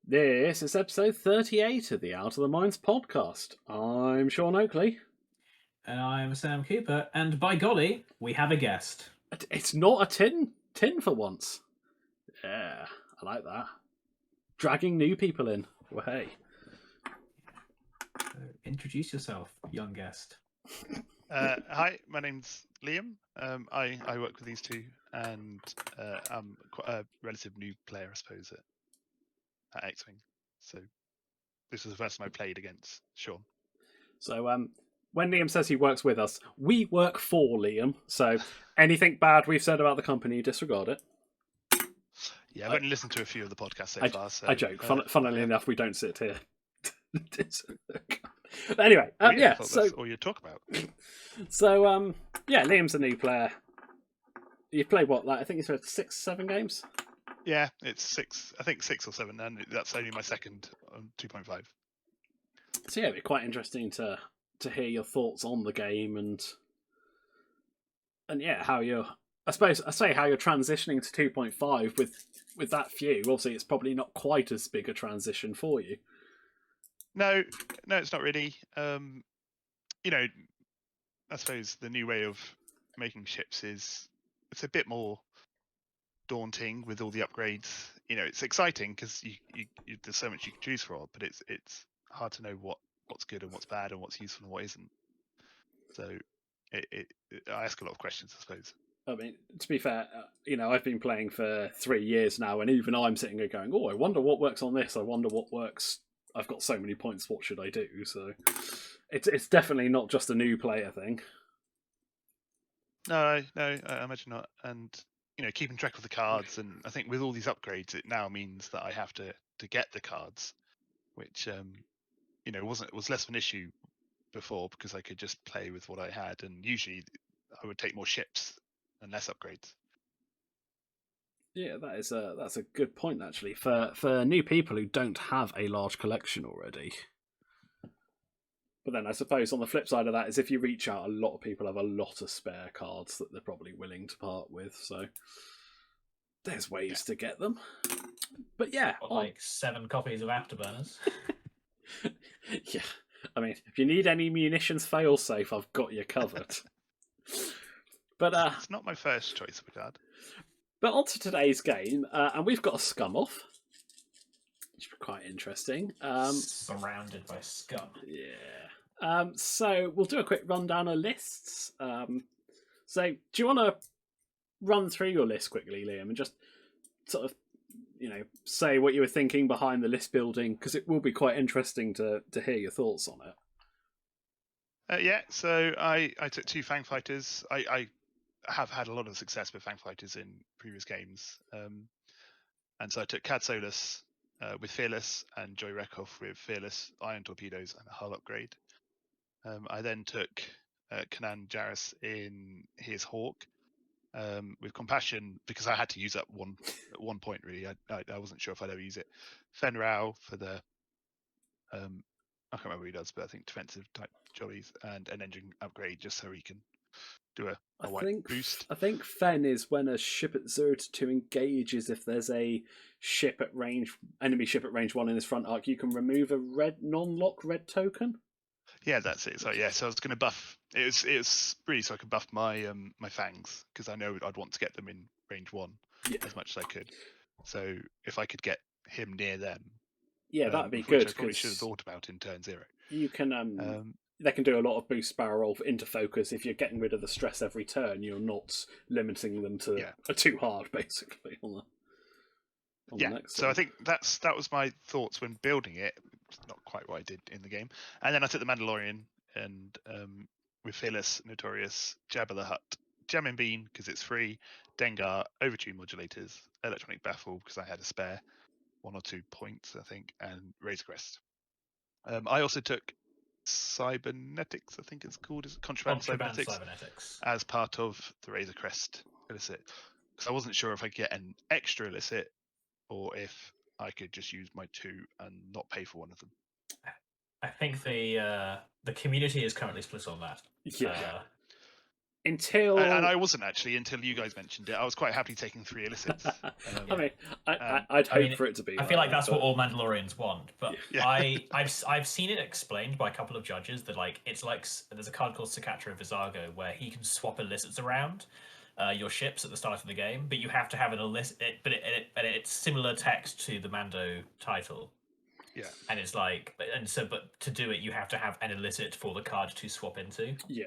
This is episode 38 of the Out of the Minds podcast. I'm Sean Oakley. And I'm Sam Cooper, and by golly, we have a guest. It's not a tin for once. Yeah, I like that. Dragging new people in. Well, hey. Introduce yourself, young guest. Hi, my name's Liam. I work with these two, and I'm quite a relative new player, I suppose, at X-Wing. So this is the first time I played against Sean. So, when Liam says he works with us, we work for Liam. So, anything bad we've said about the company, disregard it. Yeah, I've only listened to a few of the podcasts so far. So, I joke. Funnily enough, we don't sit here. But anyway, yeah. So that's all you talk about. So, yeah, Liam's a new player. You've played what? I think you've played 6-7 games. Yeah, it's 6. I think 6 or 7, and that's only my second on 2.5. So yeah, it'd be quite interesting to hear your thoughts on the game and yeah, how you're. I suppose I say how you're transitioning to 2.5 with that few. Obviously, it's probably not quite as big a transition for you. No, it's not really. I suppose the new way of making ships it's a bit more daunting with all the upgrades. It's exciting because there's so much you can choose from, but it's hard to know what's good and what's bad and what's useful and what isn't. So I ask a lot of questions, I suppose. I mean, to be fair, I've been playing for 3 years now, and even I'm sitting here going, "Oh, I wonder what works on this. I wonder what works. I've got so many points. What should I do?" So it's definitely not just a new player thing. No, I imagine not. And keeping track of the cards, and I think with all these upgrades, it now means that I have to get the cards, which was less of an issue before because I could just play with what I had, and usually I would take more ships and less upgrades. Yeah, that's a good point actually for new people who don't have a large collection already. But then I suppose on the flip side of that is if you reach out, a lot of people have a lot of spare cards that they're probably willing to part with. So there's ways to get them. But yeah, like 7 copies of Afterburners. Yeah, I mean, if you need any munitions failsafe, I've got you covered. But it's not my first choice, Dad. But on to today's game, and we've got a scum off, which is quite interesting. Surrounded by scum. Yeah. So we'll do a quick rundown of lists. So do you want to run through your list quickly, Liam, and just sort of, say what you were thinking behind the list building, because it will be quite interesting to hear your thoughts on it. Yeah. So I took 2 Fang Fighters. I have had a lot of success with Fang Fighters in previous games, and so I took Cad Solus with Fearless and Joy Rekoff with Fearless, Iron Torpedoes, and a hull upgrade. I then took Kanan Jarrus in his Hawk with Compassion because I had to use up at one point really. I wasn't sure if I'd ever use it. Fen Rao for the I can't remember what he does, but I think defensive type jollies and an engine upgrade just so he can do a white boost. I think Fen is when a ship at 0-2 engages. If there's a ship at range, enemy ship at range 1 in his front arc, you can remove a red non-lock red token. Yeah, that's it. So yeah, so I was going to buff. It was really so I could buff my my fangs because I know I'd want to get them in range 1 as much as I could. So if I could get him near them, yeah, that'd be good. I probably should have thought about in turn 0. You can they can do a lot of boost barrel roll into focus. If you're getting rid of the stress every turn, you're not limiting them to a too hard, basically. On the next so I think that was my thoughts when building it. It's not quite what I did in the game. And then I took the Mandalorian and with Fearless, Notorious, Jabba the Hutt, Jamming Bean because it's free, Dengar, Overtune modulators, Electronic Baffle because I had a spare 1 or 2 points, I think, and Razor Crest. I also took Cybernetics, I think it's called. Is it Contraband Cybernetics? As part of the Razor Crest illicit. Because I wasn't sure if I could get an extra illicit or if I could just use my 2 and not pay for one of them. I think the community is currently split on that. Yeah. until And I wasn't actually until you guys mentioned it. I was quite happy taking 3 illicits. I mean, I'd I hope mean, for it to be. I feel like that's but- what all Mandalorians want, but Yeah. I've seen it explained by a couple of judges that like it's like there's a card called Sakatra of Vizago where he can swap illicits around your ships at the start of the game, but you have to have an illicit. But it's similar text to the Mando title. Yeah. And it's like, but to do it, you have to have an illicit for the card to swap into. Yeah.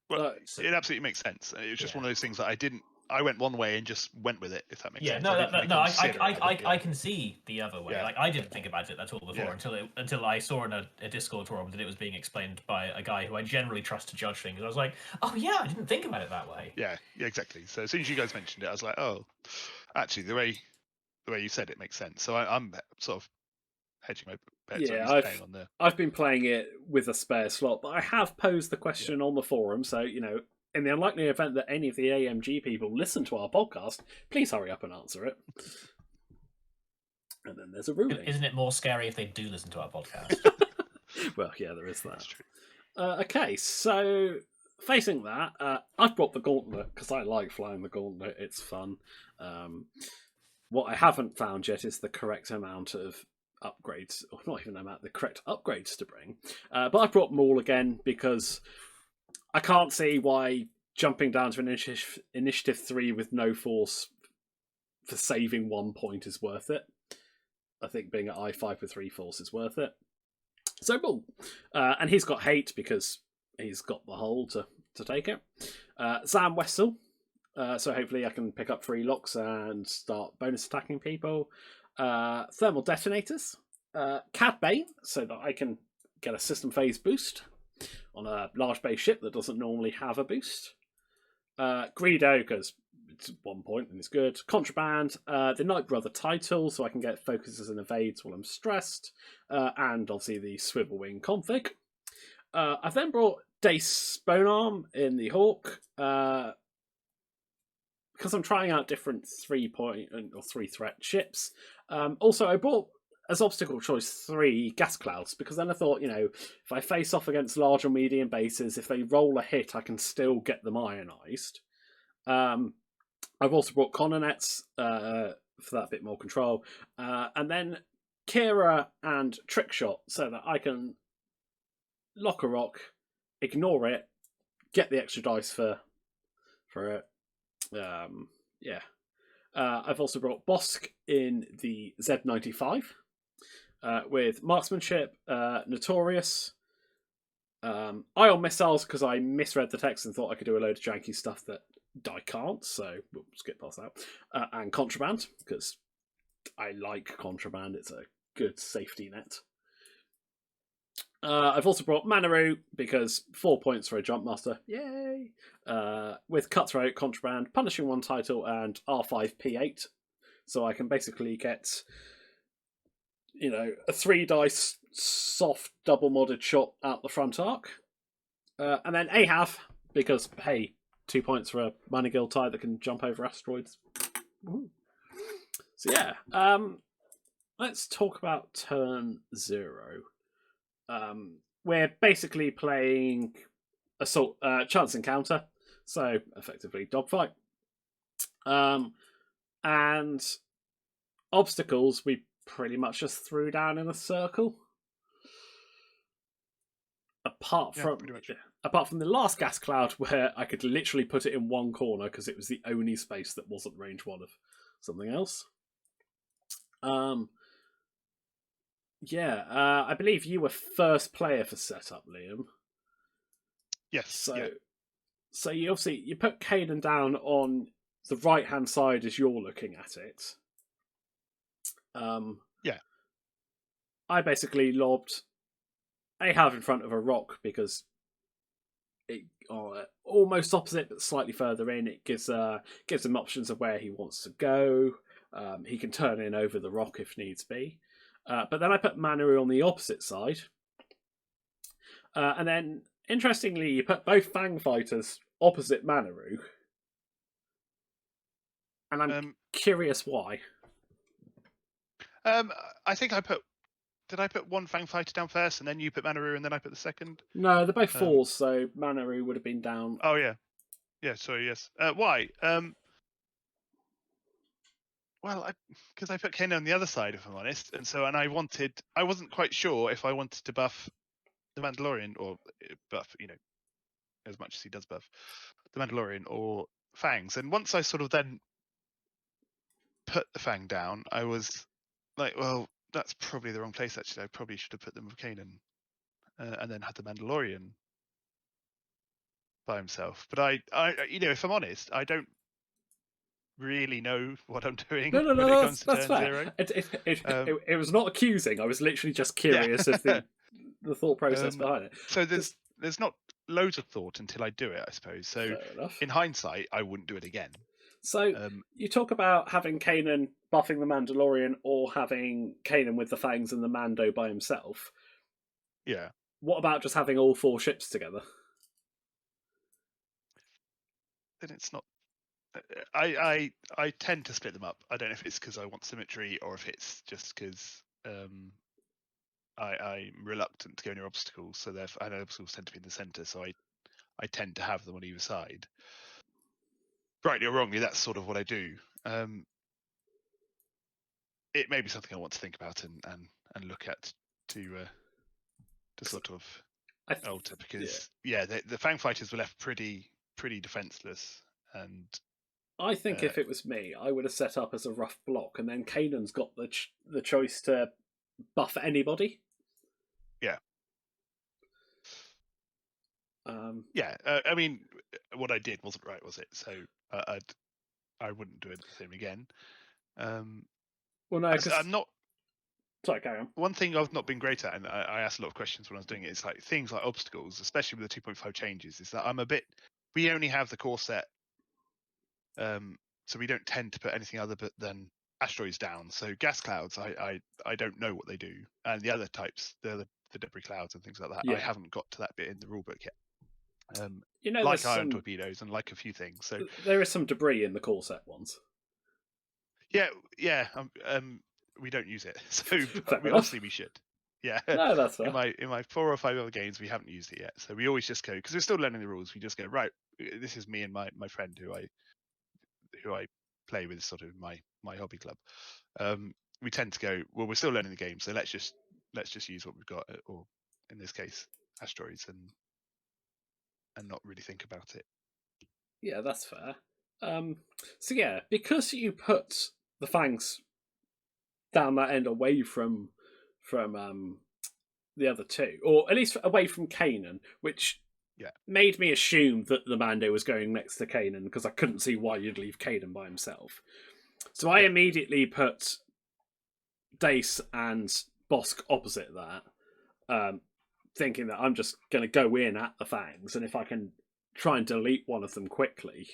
Well, So- it absolutely makes sense. It was just Yeah. one of those things that I went one way and just went with it. If that makes Yeah, sense. no, I didn't really no, consider it, I can see the other way. Yeah. Like I didn't think about it at all before Yeah. until I saw in a Discord forum that it was being explained by a guy who I generally trust to judge things. I was like, oh yeah, I didn't think about it that way. Yeah, exactly. So as soon as you guys mentioned it, I was like, oh, actually, the way you said it makes sense. So I'm sort of hedging my bets. Yeah, or at least playing on the I've been playing it with a spare slot, but I have posed the question on the forum. So in the unlikely event that any of the AMG people listen to our podcast, please hurry up and answer it. And then there's a ruling. Isn't it more scary if they do listen to our podcast? Well, yeah, there is that. That's true. Okay, so facing that, I've brought the gauntlet because I like flying the gauntlet. It's fun. What I haven't found yet is the correct amount of upgrades, or not even the correct upgrades to bring. But I brought them all again because I can't see why jumping down to an initiative 3 with no force for saving 1 point is worth it. I think being at I5 with 3 force is worth it. So, boom. And he's got hate because he's got the hole to take it. Zam Wessel. So hopefully I can pick up 3 locks and start bonus attacking people. Thermal detonators. Cad Bane, so that I can get a system phase boost on a large base ship that doesn't normally have a boost. Greedo, because it's 1 point and it's good. Contraband, the Night Brother title, so I can get focuses and evades while I'm stressed. And obviously the Swivel Wing config. I've then brought Dace Bonearm in the Hawk, because I'm trying out different 3-point or 3-threat ships. Also, I brought as obstacle choice 3 gas clouds, because then I thought, if I face off against large or medium bases, if they roll a hit, I can still get them ionized. I've also brought Cononets for that bit more control. And then Kira and Trickshot, so that I can lock a rock, ignore it, get the extra dice for it. I've also brought Bosk in the Z95 with marksmanship, notorious, ion missiles, because I misread the text and thought I could do a load of janky stuff that I can't, so we'll skip past that. And contraband, because I like contraband. It's a good safety net. I've also brought Manaru because 4 points for a jump master. Yay! With Cutthroat, Contraband, Punishing 1 title, and R5P8. So I can basically get, a 3 dice soft double modded shot out the front arc. And then Ahav, because, hey, 2 points for a Minor Guild tie that can jump over asteroids. Ooh. So yeah, let's talk about turn 0. We're basically playing assault, chance encounter, so effectively dogfight. And obstacles we pretty much just threw down in a circle. Apart from the last gas cloud, where I could literally put it in one corner because it was the only space that wasn't range 1 of something else. I believe you were first player for setup, Liam. Yes. So you put Kanan down on the right hand side as you're looking at it. I basically lobbed Ahav in front of a rock because it almost opposite but slightly further in. It gives him options of where he wants to go. He can turn in over the rock if needs be. But then I put Manaru on the opposite side. And then, interestingly, you put both Fang fighters opposite Manaru. And I'm curious why. I think did I put 1 Fang fighter down first and then you put Manaru and then I put the second? No, they're both 4s, so Manaru would have been down. Oh, yeah. Yeah, sorry, yes. Why? Well, because I put Kanan on the other side, if I'm honest, and I wasn't quite sure if I wanted to buff the Mandalorian or buff, as much as he does buff the Mandalorian or Fangs. And once I sort of then put the Fang down, I was like, well, that's probably the wrong place. Actually, I probably should have put them with Kanan, and then had the Mandalorian by himself. But I, if I'm honest, I don't really know what I'm doing No, when it comes to that's turn fair. zero. It was not accusing. I was literally just curious of the thought process behind it. So there's not loads of thought until I do it, I suppose. So Fair enough. in hindsight, I wouldn't do it again. So you talk about having Kanan buffing the Mandalorian or having Kanan with the Fangs and the Mando by himself. Yeah. What about just having all 4 ships together? Then it's not. I tend to split them up. I don't know if it's because I want symmetry or if it's just because I'm reluctant to go near obstacles. So therefore, I know obstacles tend to be in the center, so I tend to have them on either side. Rightly or wrongly, that's sort of what I do. It may be something I want to think about and look at to sort of alter, because the Fang fighters were left pretty defenseless, and I think if it was me, I would have set up as a rough block, and then Kanan's got the choice to buff anybody. Yeah. Yeah. I mean, what I did wasn't right, was it? So I wouldn't do it the same again. Well, no, I'm not. Sorry, carry on. One thing I've not been great at, and I asked a lot of questions when I was doing it, is like things like obstacles, especially with the 2.5 changes, is that I'm a bit. We only have the core set, so we don't tend to put anything other than asteroids down. So gas clouds, I don't know what they do, and the other types, the debris clouds and things like that, I haven't got to that bit in the rulebook yet. Like ion torpedoes and like a few things. So there is some debris in the core set ones. Yeah. We don't use it, so obviously we should. Yeah. No, that's fair. In my 4 or 5 other games, we haven't used it yet, so we always just go, because we're still learning the rules. We just go, right, this is me and my friend who I play with, sort of my hobby club. We tend to go, well, we're still learning the game, so let's just use what we've got, or in this case, asteroids, and not really think about it. Yeah, that's fair. So yeah, because you put the Fangs down that end away from the other 2, or at least away from Kanan, which made me assume that the Mando was going next to Kanan, because I couldn't see why you'd leave Kanan by himself. So I immediately put Dace and Bossk opposite that, thinking that I'm just going to go in at the Fangs, and if I can try and delete one of them quickly,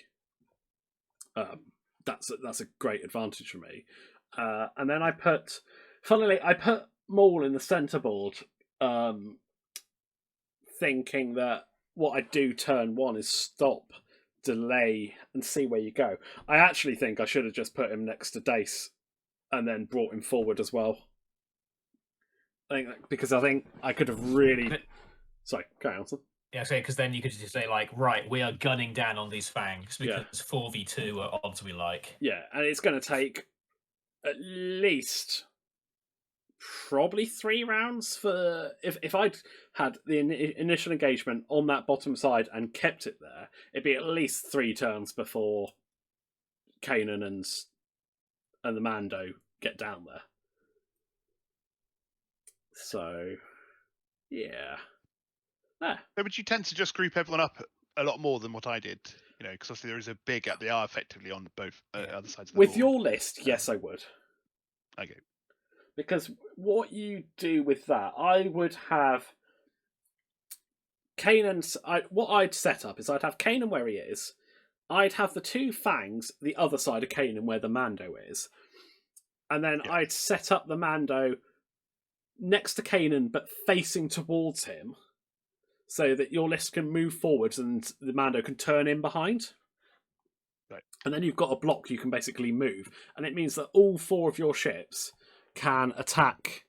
that's a great advantage for me. And then I put Maul in the center board, thinking that what I do turn 1 is stop, delay, and see where you go. I actually think I should have just put him next to Dace and then brought him forward as well. Because I think I could have really... Sorry, carry on. Yeah, because then you could just say, like, right, we are gunning down on these Fangs, because 4v2 are odds we like. Yeah, and it's going to take at least probably 3 rounds for... If I'd had the initial engagement on that bottom side and kept it there, it'd be at least 3 turns before Kanan and the Mando get down there. So, yeah. But you tend to just group everyone up a lot more than what I did, because obviously there is a big gap. They are effectively on both other sides of the board. With your list, yes, I would. Okay. Because what you do with that, I would have Kanan. What I'd set up is I'd have Kanan where he is. I'd have the 2 Fangs the other side of Kanan where the Mando is. And then I'd set up the Mando next to Kanan but facing towards him, so that your list can move forwards and the Mando can turn in behind. Right. And then you've got a block you can basically move. And it means that all 4 of your ships can attack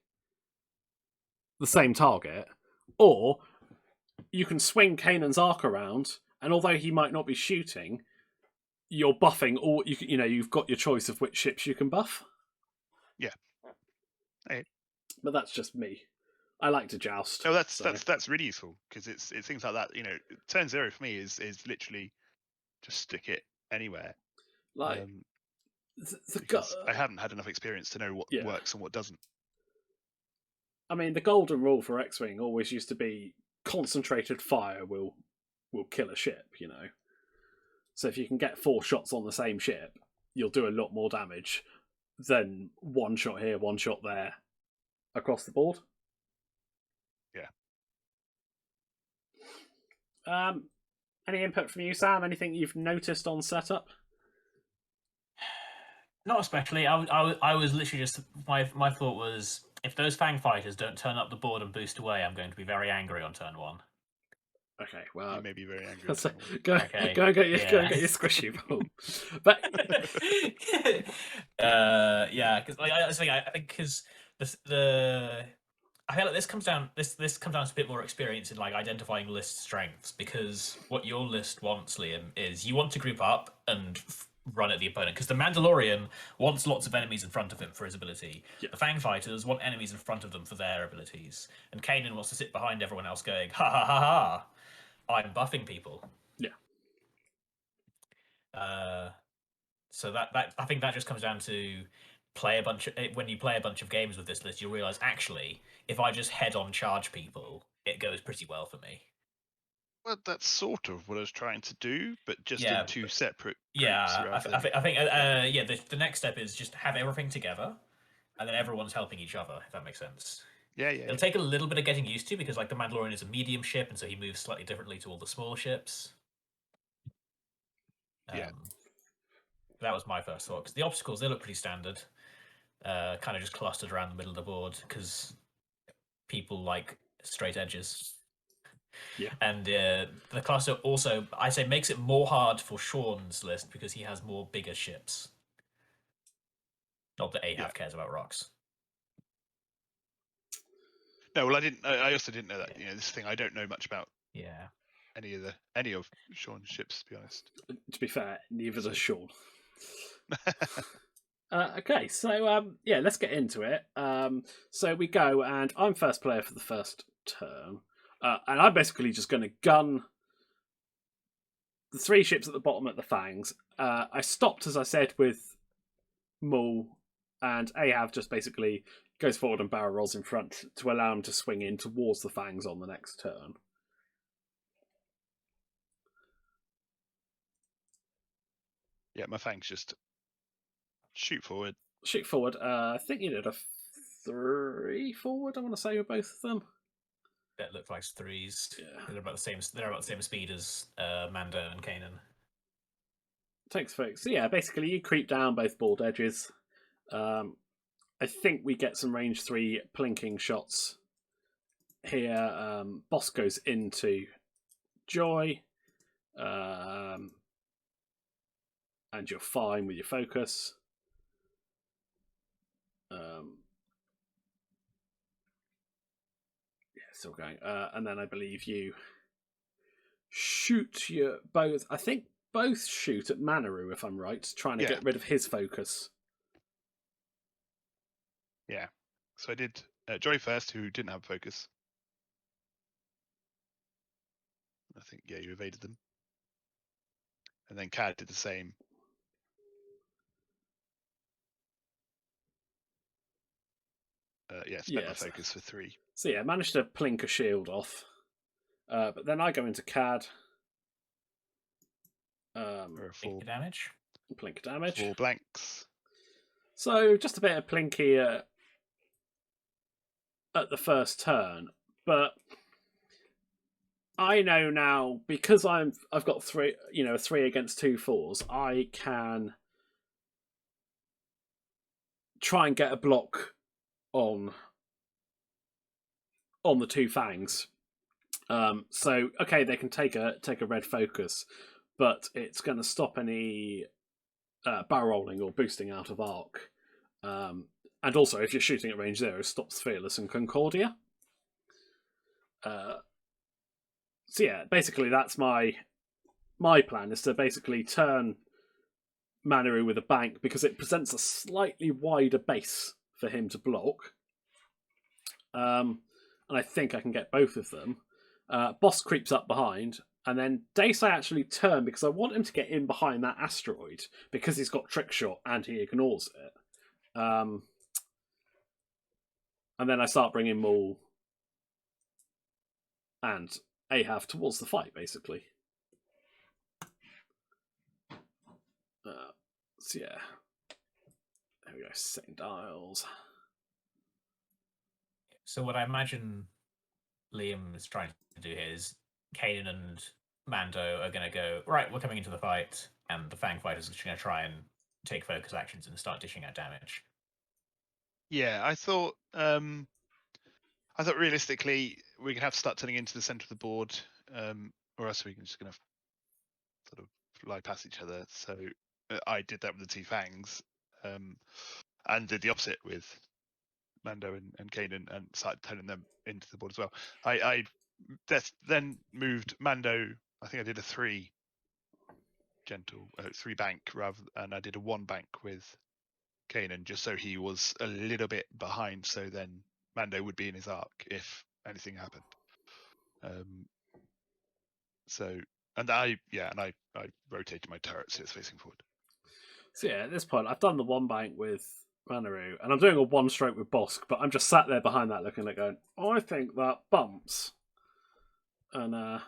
the same target, or you can swing Kanan's arc around and although he might not be shooting, you're buffing all. You've got your choice of which ships you can buff. Yeah. Hey. But that's just me. I like to joust. No, so. that's really useful because it's things like that. Turn 0 for me is literally just stick it anywhere. Like because I haven't had enough experience to know what works and what doesn't. I mean, the golden rule for X-Wing always used to be concentrated fire will kill a ship, So if you can get 4 shots on the same ship, you'll do a lot more damage than 1 shot here, 1 shot there across the board. Yeah. Any input from you, Sam? Anything you've noticed on setup? Not especially. I was literally just my thought was, if those Fang fighters don't turn up the board and boost away, I'm going to be very angry on turn 1. Okay, well, you may be very angry. Go and get your squishy ball. But because I think because I feel like this comes down to a bit more experience in like identifying list strengths, because what your list wants, Liam, is you want to group up and run at the opponent, because the Mandalorian wants lots of enemies in front of him for his ability. Yeah. The Fang fighters want enemies in front of them for their abilities, and Kanan wants to sit behind everyone else going, ha ha ha ha, I'm buffing people. Yeah. So that I think that just comes down to when you play a bunch of games with this list, you'll realize actually, if I just head on charge people, it goes pretty well for me. Well, that's sort of what I was trying to do, but just in 2 separate groups. Yeah, I think the next step is just have everything together, and then everyone's helping each other, if that makes sense. Yeah. It'll take a little bit of getting used to, because like the Mandalorian is a medium ship, and so he moves slightly differently to all the small ships. That was my first thought, because the obstacles, they look pretty standard, kind of just clustered around the middle of the board, because people like straight edges. Yeah. And the cluster also, I say, makes it more hard for Sean's list, because he has more bigger ships. Not that Ahab cares about rocks. No, well, I also didn't know that. This thing, I don't know much about. Yeah. Any of Sean's ships, to be honest. To be fair, neither does Sean. Okay, so let's get into it. So we go, and I'm first player for the first turn, and I'm basically just going to gun the 3 ships at the bottom at the Fangs. I stopped, as I said, with Maul, and Ahab just basically goes forward and barrel rolls in front to allow him to swing in towards the Fangs on the next turn. Yeah, my Fangs just shoot forward. Shoot forward. I think you did a 3 forward, I want to say, with both of them. That looked like 3s. Yeah. They're about the same speed as Mando and Kanan. Thanks, folks. So yeah, basically you creep down both board edges. I think we get some range 3 plinking shots here. Boss goes into Joy. And you're fine with your focus. Still going. And then I believe you shoot your both. I think both shoot at Manaru, if I'm right, trying to get rid of his focus. Yeah. So I did Joy first, who didn't have focus. I think, you evaded them. And then Cad did the same. Spent my focus for 3. So yeah, managed to plink a shield off. But then I go into Cad. For 4 damage. Plink damage. 4 blanks. So just a bit of plinky at the first turn, but I know now, because I've got 3, a 3 against 2 4s, I can try and get a block on the 2 Fangs. So okay, they can take a red focus, but it's going to stop any barrel rolling or boosting out of arc. And also, if you're shooting at range 0, stops Fearless and Concordia. So yeah, basically that's my my plan is to basically turn Manaru with a bank because it presents a slightly wider base for him to block. And I think I can get both of them. Boss creeps up behind, and then Dace I actually turn because I want him to get in behind that asteroid because he's got trick shot and he ignores it. And then I start bringing Maul and Ahav towards the fight, basically. So yeah, there we go. Setting dials. So what I imagine Liam is trying to do here is Kanan and Mando are going to go, right, we're coming into the fight, and the Fang Fighters are just going to try and take focus actions and start dishing out damage. Yeah, I thought realistically we're gonna have to start turning into the center of the board, or else we're just gonna sort of fly past each other. So I did that with the two Fangs, and did the opposite with Mando and Kanan, and started turning them into the board as well. I then moved Mando. I think I did a 3 gentle 3 bank and I did a 1 bank with Kanan, just so he was a little bit behind, so then Mando would be in his arc if anything happened. I rotated my turret so it's facing forward. So yeah, at this point, I've done the 1 bank with Manaru, and I'm doing a 1 stroke with Bosk, but I'm just sat there behind that looking like going, I think that bumps. And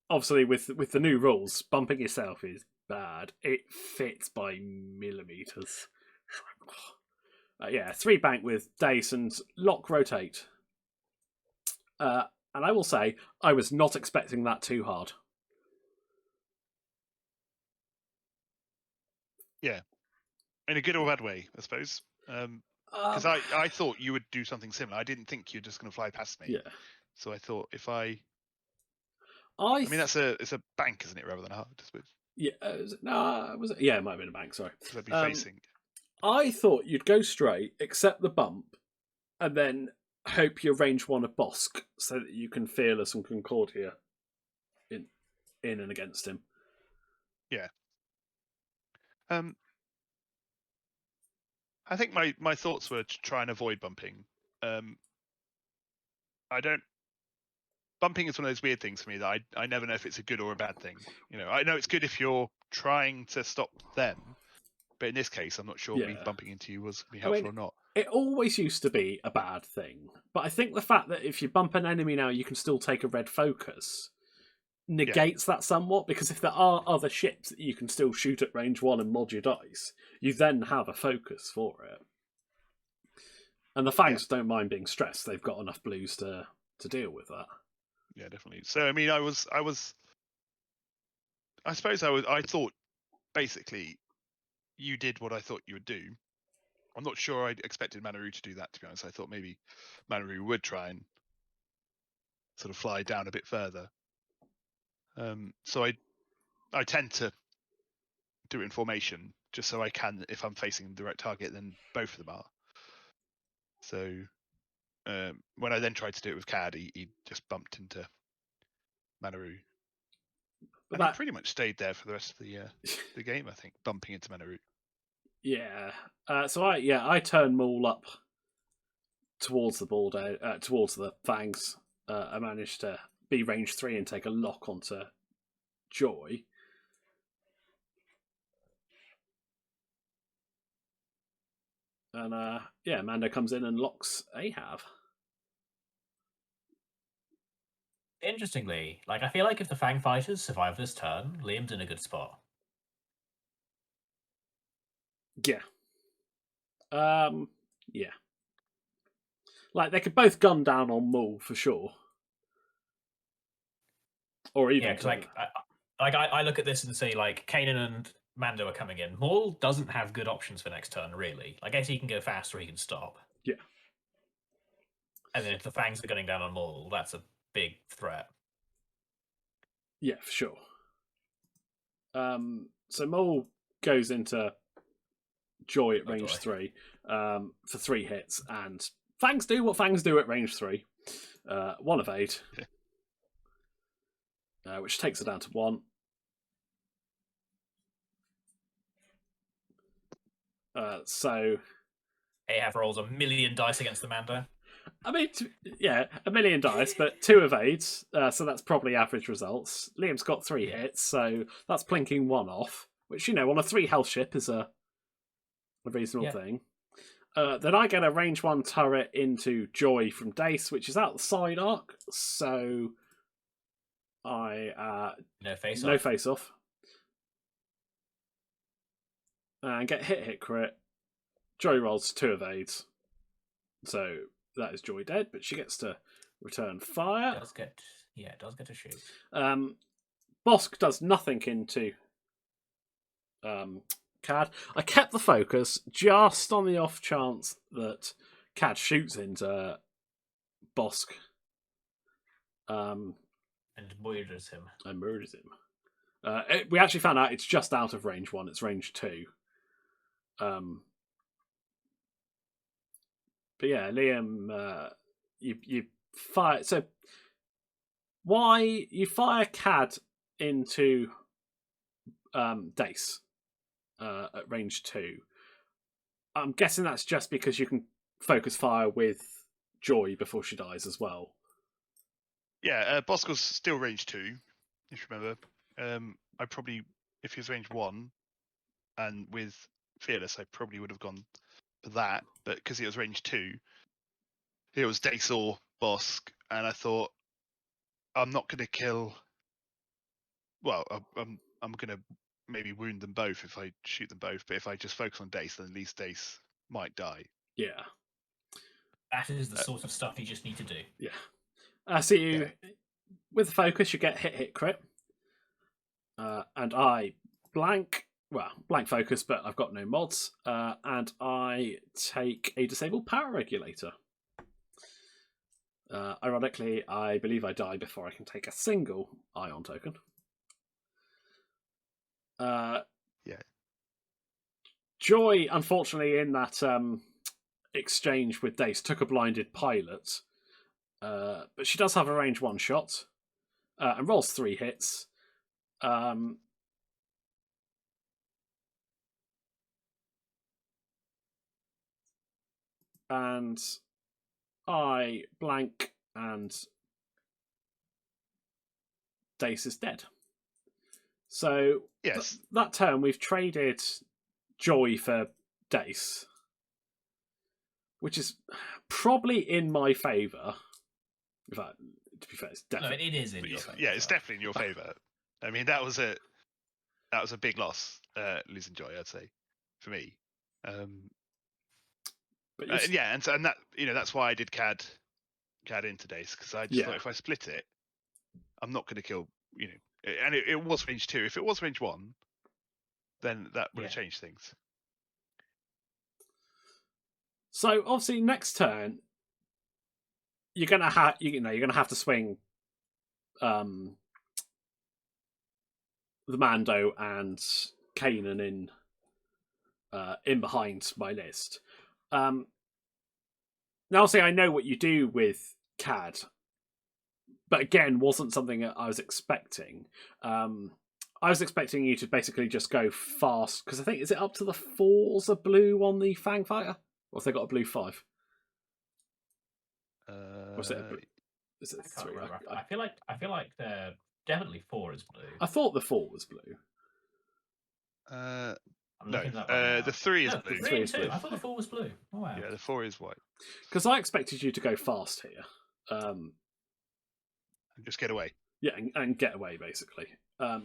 obviously with the new rules, bumping yourself is bad. It fits by millimeters. Yeah, 3 bank with Dace and lock rotate. And I will say, I was not expecting that too hard. Yeah, in a good or bad way, I suppose. Because I thought you would do something similar. I didn't think you're just going to fly past me. Yeah. So I thought if I mean, it's a bank, isn't it, rather than a hard, I suppose. Yeah, was it? Yeah, it might have been a bank. Sorry, I'd be facing. I thought you'd go straight, accept the bump, and then hope you range 1 of Bosk so that you can Fearless and Concordia in and against him. Yeah. I think my thoughts were to try and avoid bumping. Bumping is one of those weird things for me that I never know if it's a good or a bad thing. You know, I know it's good if you're trying to stop them, but in this case, I'm not sure me bumping into you was going to be helpful or not. It always used to be a bad thing, but I think the fact that if you bump an enemy now, you can still take a red focus negates that somewhat, because if there are other ships that you can still shoot at range 1 and mod your dice, you then have a focus for it. And the Fangs don't mind being stressed; they've got enough blues to deal with that. Yeah, definitely. So I mean, I thought basically you did what I thought you would do. I'm not sure I expected Manaru to do that, to be honest. I thought maybe Manaru would try and sort of fly down a bit further. So I tend to do it in formation, just so I can, if I'm facing the right target, then both of them are. So when I then tried to do it with Cad, he just bumped into Manaru. But he pretty much stayed there for the rest of the game, I think, bumping into Manaru. Yeah. So I turn Maul up towards the board, towards the Fangs. I managed to be range 3 and take a lock onto Joy. And Mando comes in and locks Ahav. Interestingly, I feel like if the Fang Fighters survive this turn, Liam's in a good spot. Yeah. Yeah. They could both gun down on Maul for sure. Or even because I look at this and say Kanan and Mando are coming in. Maul doesn't have good options for next turn, really. I guess he can go fast or he can stop. Yeah. And then if the Fangs are gunning down on Maul, that's a big threat. Yeah, for sure. So Maul goes into Joy at range 3 for 3 hits, and Fangs do what Fangs do at range 3. 1 evade, which takes her down to 1. So Ahab rolls 1,000,000 dice against the Mando. I mean, yeah, 1,000,000 dice, but 2 evades, so that's probably average results. Liam's got 3 hits, so that's plinking 1 off, which, on a 3 health ship is a reasonable thing. Then I get a range 1 turret into Joy from Dace, which is out the side arc, so I No face no off. face off. And get hit crit. Joy rolls 2 evades. So that is Joy dead, but she gets to return fire. It does get a shoot. Bosk does nothing into Cad. I kept the focus just on the off chance that Cad shoots into Bosk. And murders him. We actually found out it's just out of range 1. It's range 2. But yeah, Liam, you fire. So why you fire Cad into Dace at range 2? I'm guessing that's just because you can focus fire with Joy before she dies as well. Yeah, Bosco's still range 2, if you remember. I probably, if he was range 1, and with Fearless, I probably would have gone for that. But because he was range 2, it was Dace or Bosk, and I thought, I'm not going to kill. Well, I'm going to maybe wound them both if I shoot them both. But if I just focus on Dace, then at least Dace might die. Yeah. That is the sort of stuff you just need to do. Yeah. So with focus, you get hit crit. And I blank focus, but I've got no mods. And I take a disabled power regulator. Ironically, I believe I die before I can take a single ion token. Joy, unfortunately, in that exchange with Dace, took a blinded pilot. But she does have a range 1 shot. And rolls 3 hits. And I blank, and Dace is dead. So yes, that turn we've traded Joy for Dace, which is probably in my favour. In fact, to be fair, it's definitely it is in your favour. Yeah, it's definitely in your favour. I mean, that was a big loss, losing Joy, I'd say, for me. But and that that's why I did Cad into Dace, because I just thought if I split it, I'm not going to kill and it was range 2. If it was range 1, then that would have changed things. So obviously next turn you're gonna have to swing the Mando and Kanan in behind my list. Now obviously I know what you do with Cad, but again wasn't something that I was expecting. I was expecting you to basically just go fast, because I think, is it up to the 4s of blue on the Fangfighter? Or have they got a blue 5? Or is it is it 3? I feel like definitely 4 is blue. I thought the 4 was blue. No, the 3 is blue. 3 and 2. I thought the 4 was blue. Oh wow. Yeah, the 4 is white. Because I expected you to go fast here. And just get away. Yeah, and get away, basically.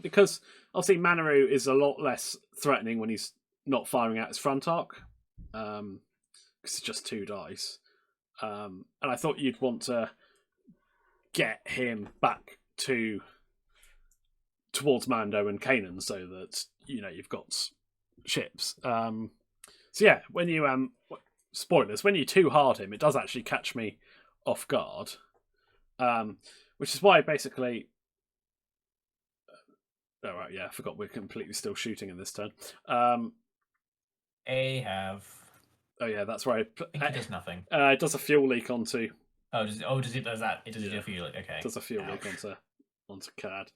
Because, obviously, Manaru is a lot less threatening when he's not firing out his front arc. Because it's just 2 dice. And I thought you'd want to get him back towards Mando and Kanan, so that, you've got ships. So yeah, when you... spoilers, when you 2-hard him, it does actually catch me off guard. Which is why, basically... Oh, right, yeah, I forgot we're completely still shooting in this turn. Ahab. Oh, yeah, that's right. I think it does nothing. It does a fuel leak onto... does it does that? It does a fuel leak, okay. It does a fuel leak onto Cad.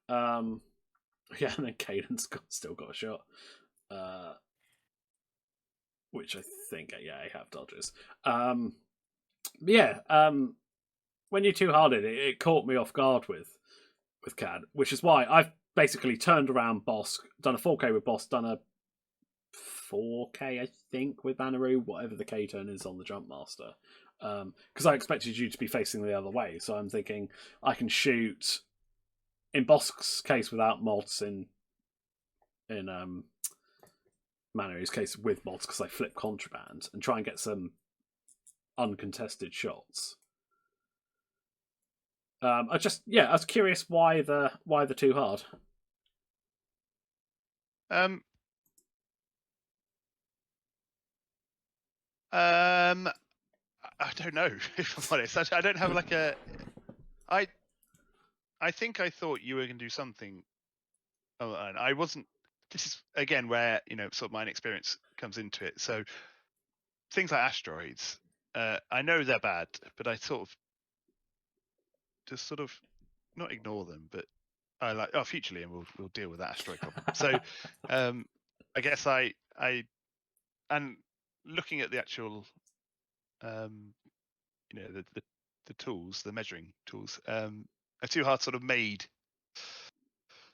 Yeah, and then Kanan's still got a shot. which I think Ahab dodges. When you two harded it caught me off guard with Cad, which is why I've basically turned around Bosk, done a 4K with Bosk, done a 4K I think with Manaru, whatever the K turn is on the Jump Master. Because I expected you to be facing the other way, so I'm thinking I can shoot in Bosk's case without mods, in Manaru's case with mods because I flip Contraband and try and get some uncontested shots. I was curious why the too hard. I don't know, if I'm honest. I don't have like a. I think I thought you were going to do something. Oh, and I wasn't. This is again where sort of my inexperience comes into it. So things like asteroids, I know they're bad, but I sort of not ignore them, but I like futurely, and we'll deal with that asteroid problem. So I guess I and looking at the actual the tools, the measuring tools, a too hard sort of made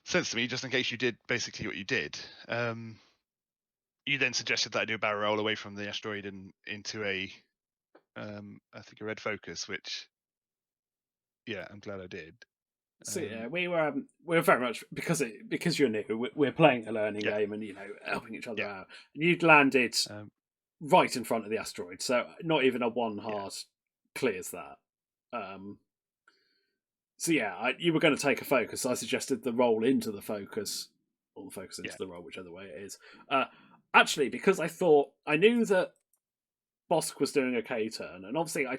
sense to me, just in case you did basically what you did. You then suggested that I do a barrel roll away from the asteroid and into a I think a red focus, which I'm glad I did. So we were very much because you're new. We're playing a learning game and helping each other out. And you'd landed right in front of the asteroid, so not even a one hard clears that. You were going to take a focus. I suggested the roll into the focus, or the focus into the roll, whichever way it is. Actually, because I knew that Bosk was doing a K turn, and obviously I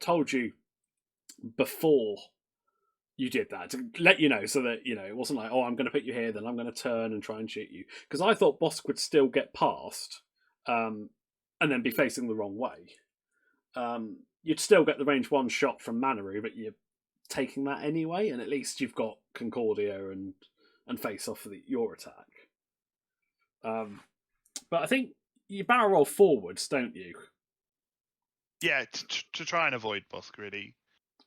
told you before you did that to let you know, so that it wasn't like, oh, I'm going to put you here, then I'm going to turn and try and shoot you, because I thought Bosk would still get past, and then be facing the wrong way. You'd still get the range 1 shot from Manaru, but you're taking that anyway, and at least you've got Concordia and face off for your attack. But I think you barrel roll forwards, don't you? Yeah, to try and avoid Bosk, really.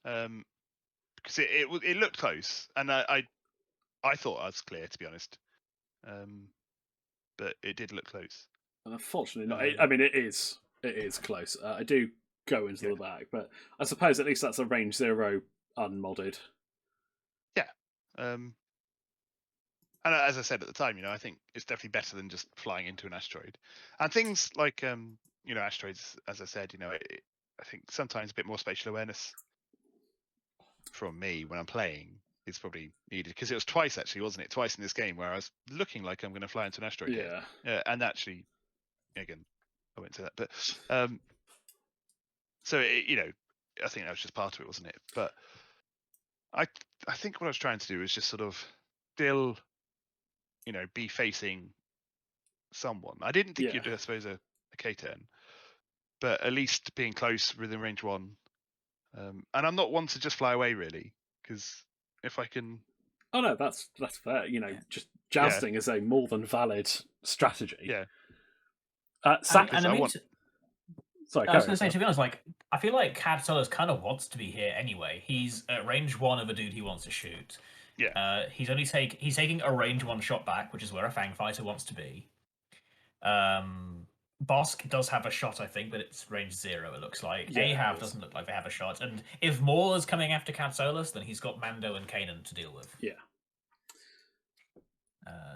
Because it looked close, and I thought I was clear, to be honest. But it did look close. And unfortunately, not. I mean, it is close. I do go into the back, but I suppose at least that's a range 0 unmodded. Yeah. And as I said at the time, I think it's definitely better than just flying into an asteroid. And things like asteroids, as I said, I think sometimes a bit more spatial awareness from me when I'm playing is probably needed, because it was twice actually, wasn't it? Twice in this game where I was looking like I'm going to fly into an asteroid. Yeah. And actually, again, I won't say that, but so I think that was just part of it, wasn't it? But I think what I was trying to do is just sort of still, be facing someone. I didn't think you'd, I suppose, a K turn, but at least being close within range 1. And I'm not one to just fly away, really, because if I can. Oh no, that's fair. Just jousting is a more than valid strategy. Yeah. Sorry, I was going to say, to be honest, I feel like Cad Solos kind of wants to be here anyway. He's at range 1 of a dude he wants to shoot. Yeah. He's taking a range 1 shot back, which is where a Fang Fighter wants to be. Bosk does have a shot, I think, but it's range 0, it looks like. Yeah, Ahab doesn't look like they have a shot. And if Maul is coming after Cad Solos, then he's got Mando and Kanan to deal with. Yeah.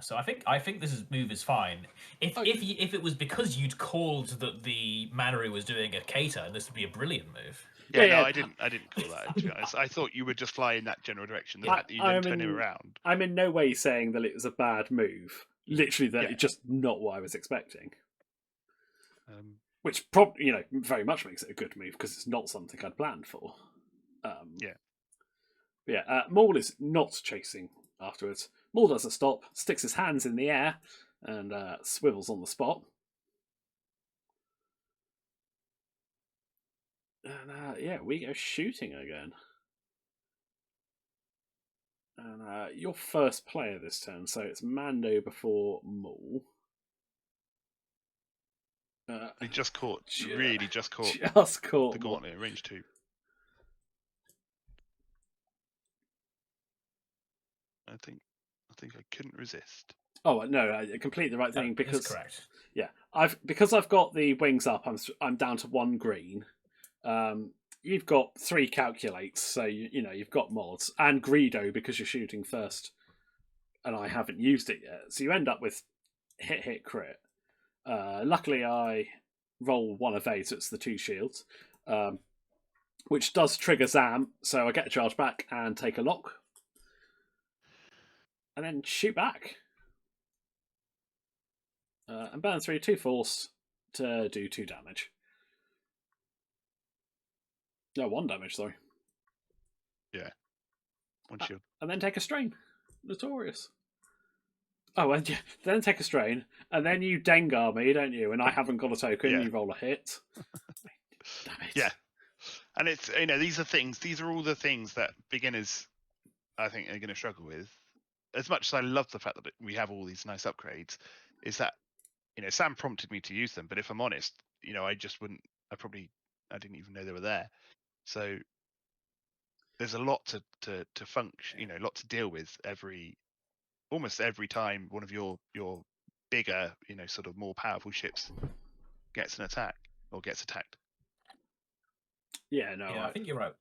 So I think this move is fine. If it was because you'd called that the Manaru was doing a K-turn, this would be a brilliant move. Yeah, I didn't call that, to be honest. I thought you would just fly in that general direction. The fact that you didn't turn him around. I'm in no way saying that it was a bad move. Literally, that it's just not what I was expecting. Which probably, very much makes it a good move, because it's not something I'd planned for. Maul is not chasing afterwards. Maul does a stop, sticks his hands in the air, and swivels on the spot. And we go shooting again. And you're first player this turn, so it's Mando before Maul. He just caught, Ju- really just caught Just caught the more. gauntlet, range 2. I think I couldn't resist. Oh no, completely the right thing That's because correct. yeah, I've got the wings up. I'm down to 1 green. You've got 3 calculates, so you know you've got mods and Greedo because you're shooting first, and I haven't used it yet. So you end up with hit crit. Luckily, I roll 1 of 8, so it's the 2 shields, which does trigger Zam. So I get a charge back and take a lock, and then shoot back. And burn through 2 force to do 2 damage. No, 1 damage, sorry. Yeah. 1 shield. And then take a strain. Notorious. Oh, and then take a strain, and then you Dengar me, don't you? And I haven't got a token, Yeah. you roll a hit. Damn it. Yeah. And it's, these are all the things that beginners, I think, are going to struggle with. As much as I love the fact that we have all these nice upgrades, is that, Sam prompted me to use them, but if I'm honest, I just wouldn't, I didn't even know they were there. So there's a lot to function, a lot to deal with almost every time one of your bigger, sort of more powerful ships gets an attack or gets attacked. Yeah, no. I think you're right.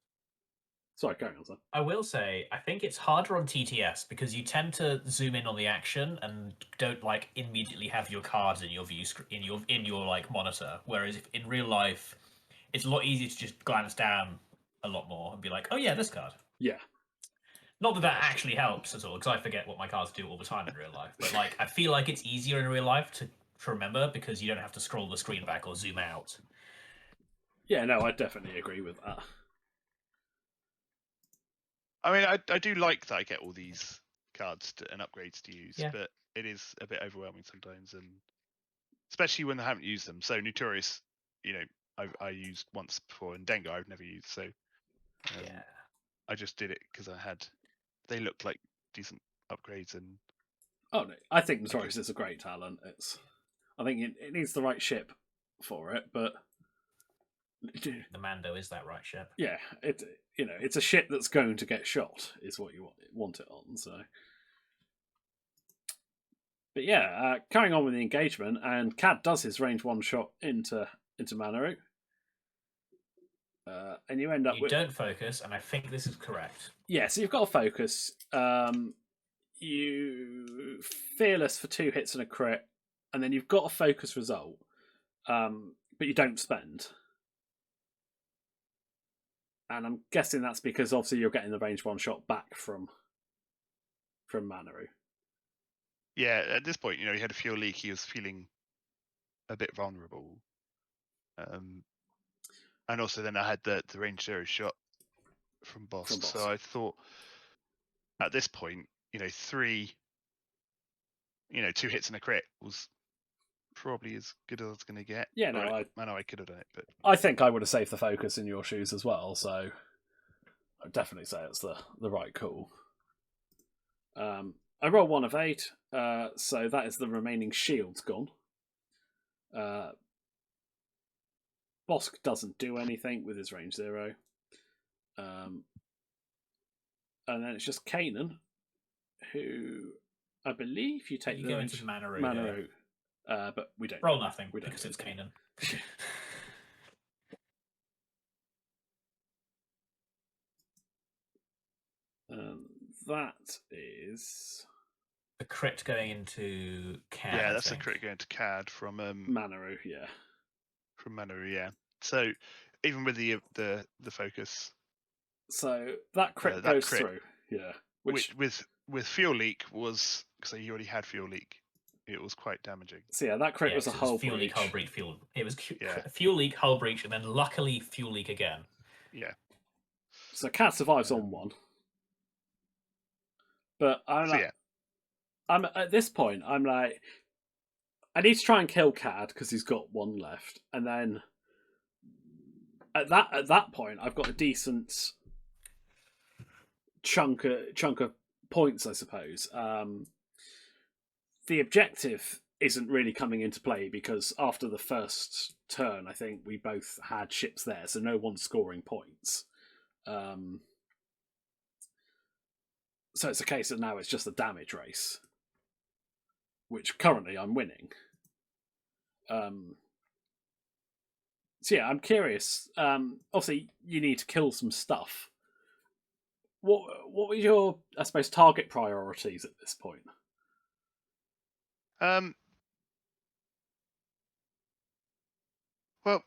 Sorry, carry on, sir. I will say, I think it's harder on TTS because you tend to zoom in on the action and don't immediately have your cards in your view in your monitor. Whereas if in real life, it's a lot easier to just glance down a lot more and be like, oh yeah, this card. Yeah. Not that actually helps at all, because I forget what my cards do all the time in real life. But I feel like it's easier in real life to remember because you don't have to scroll the screen back or zoom out. Yeah, no, I definitely agree with that. I mean, I do like that I get all these cards and upgrades to use, but it is a bit overwhelming sometimes, and especially when I haven't used them. So Notorious, I used once before, and Dengar I've never used. So I just did it because they looked like decent upgrades. And oh no, I think Notorious is a great talent. I think it needs the right ship for it, but the Mando is that right ship. Yeah, it's a ship that's going to get shot is what you want it on. So, but yeah, carrying on with the engagement, and Cad does his range 1 shot into Manaru, and you end up with... don't focus, and I think this is correct. Yeah, so you've got to focus. You fearless for 2 hits and a crit, and then you've got a focus result, but you don't spend. And I'm guessing that's because obviously you're getting the range 1 shot back from Manaru. Yeah, at this point, he had a fuel leak. He was feeling a bit vulnerable. And also then I had the range 0 shot from Boss. So I thought at this point, 3, 2 hits and a crit was probably as good as I was going to get. Yeah, no, I know I could have done it, but I think I would have saved the focus in your shoes as well. So I'd definitely say it's the right call. I roll 1 of 8, so that is the remaining shields gone. Bosk doesn't do anything with his range 0. And then it's just Kanan, who I believe you take you the go range into Manaru. But we don't roll nothing because it's Kanan. That is the crit going into Cad. Yeah, that's a crit going to Cad from Manaru. Yeah, from Manaru. Yeah. So even with the focus, so that crit goes through. Yeah, which with fuel leak was because he already had fuel leak. It was quite damaging. So yeah, that crit was a hull fuel breach. Leak, hull breach, fuel. It was fuel leak, hull breach, and then luckily fuel leak again. Yeah. So Cat survives on 1, but I'm at this point. I'm like, I need to try and kill Cad because he's got 1 left, and then at that point, I've got a decent chunk of points, I suppose. The objective isn't really coming into play because after the first turn, I think we both had ships there, so no one's scoring points. So it's a case that now it's just a damage race, which currently I'm winning. So yeah, I'm curious. Obviously, you need to kill some stuff. What were your, I suppose, target priorities at this point? Well,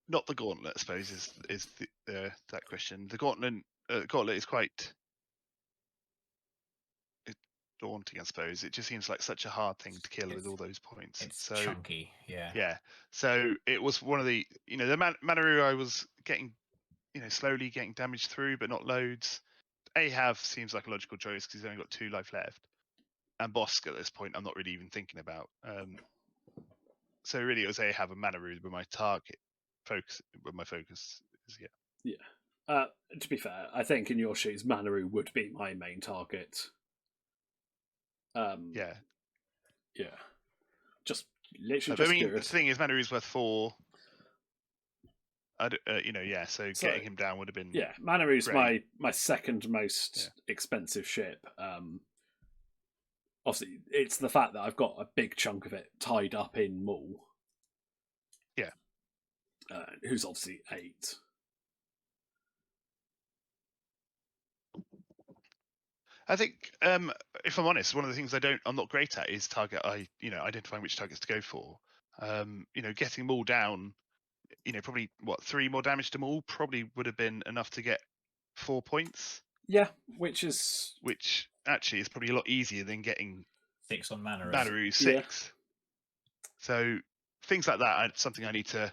not the gauntlet, I suppose, is that question. The gauntlet is quite daunting, I suppose. It just seems like such a hard thing to kill with all those points. It's so chunky, yeah. Yeah. So it was one of the, the Manaroo I was getting, slowly getting damage through, but not loads. Ahab seems like a logical choice because he's only got 2 life left. And Bosk at this point, I'm not really even thinking about. So really, it was Ahab and Manaroo were my target focus. Where my focus is, Yeah. To be fair, I think in your shoes, Manaroo would be my main target. Yeah. Yeah. Just literally. But Just I mean, curious. the thing is, Manaroo's worth 4. So getting him down would have been. Yeah, Manaroo's great. my second most expensive ship. Obviously, it's the fact that I've got a big chunk of it tied up in Maul. Yeah. Who's obviously 8. I think, if I'm honest, one of the things I'm not great at is identifying which targets to go for. Getting Maul down, probably 3 more damage to Maul probably would have been enough to get 4 points. Yeah, which actually is probably a lot easier than getting 6 on Manaroo. Manaroo 6. Yeah. So things like that are something I need to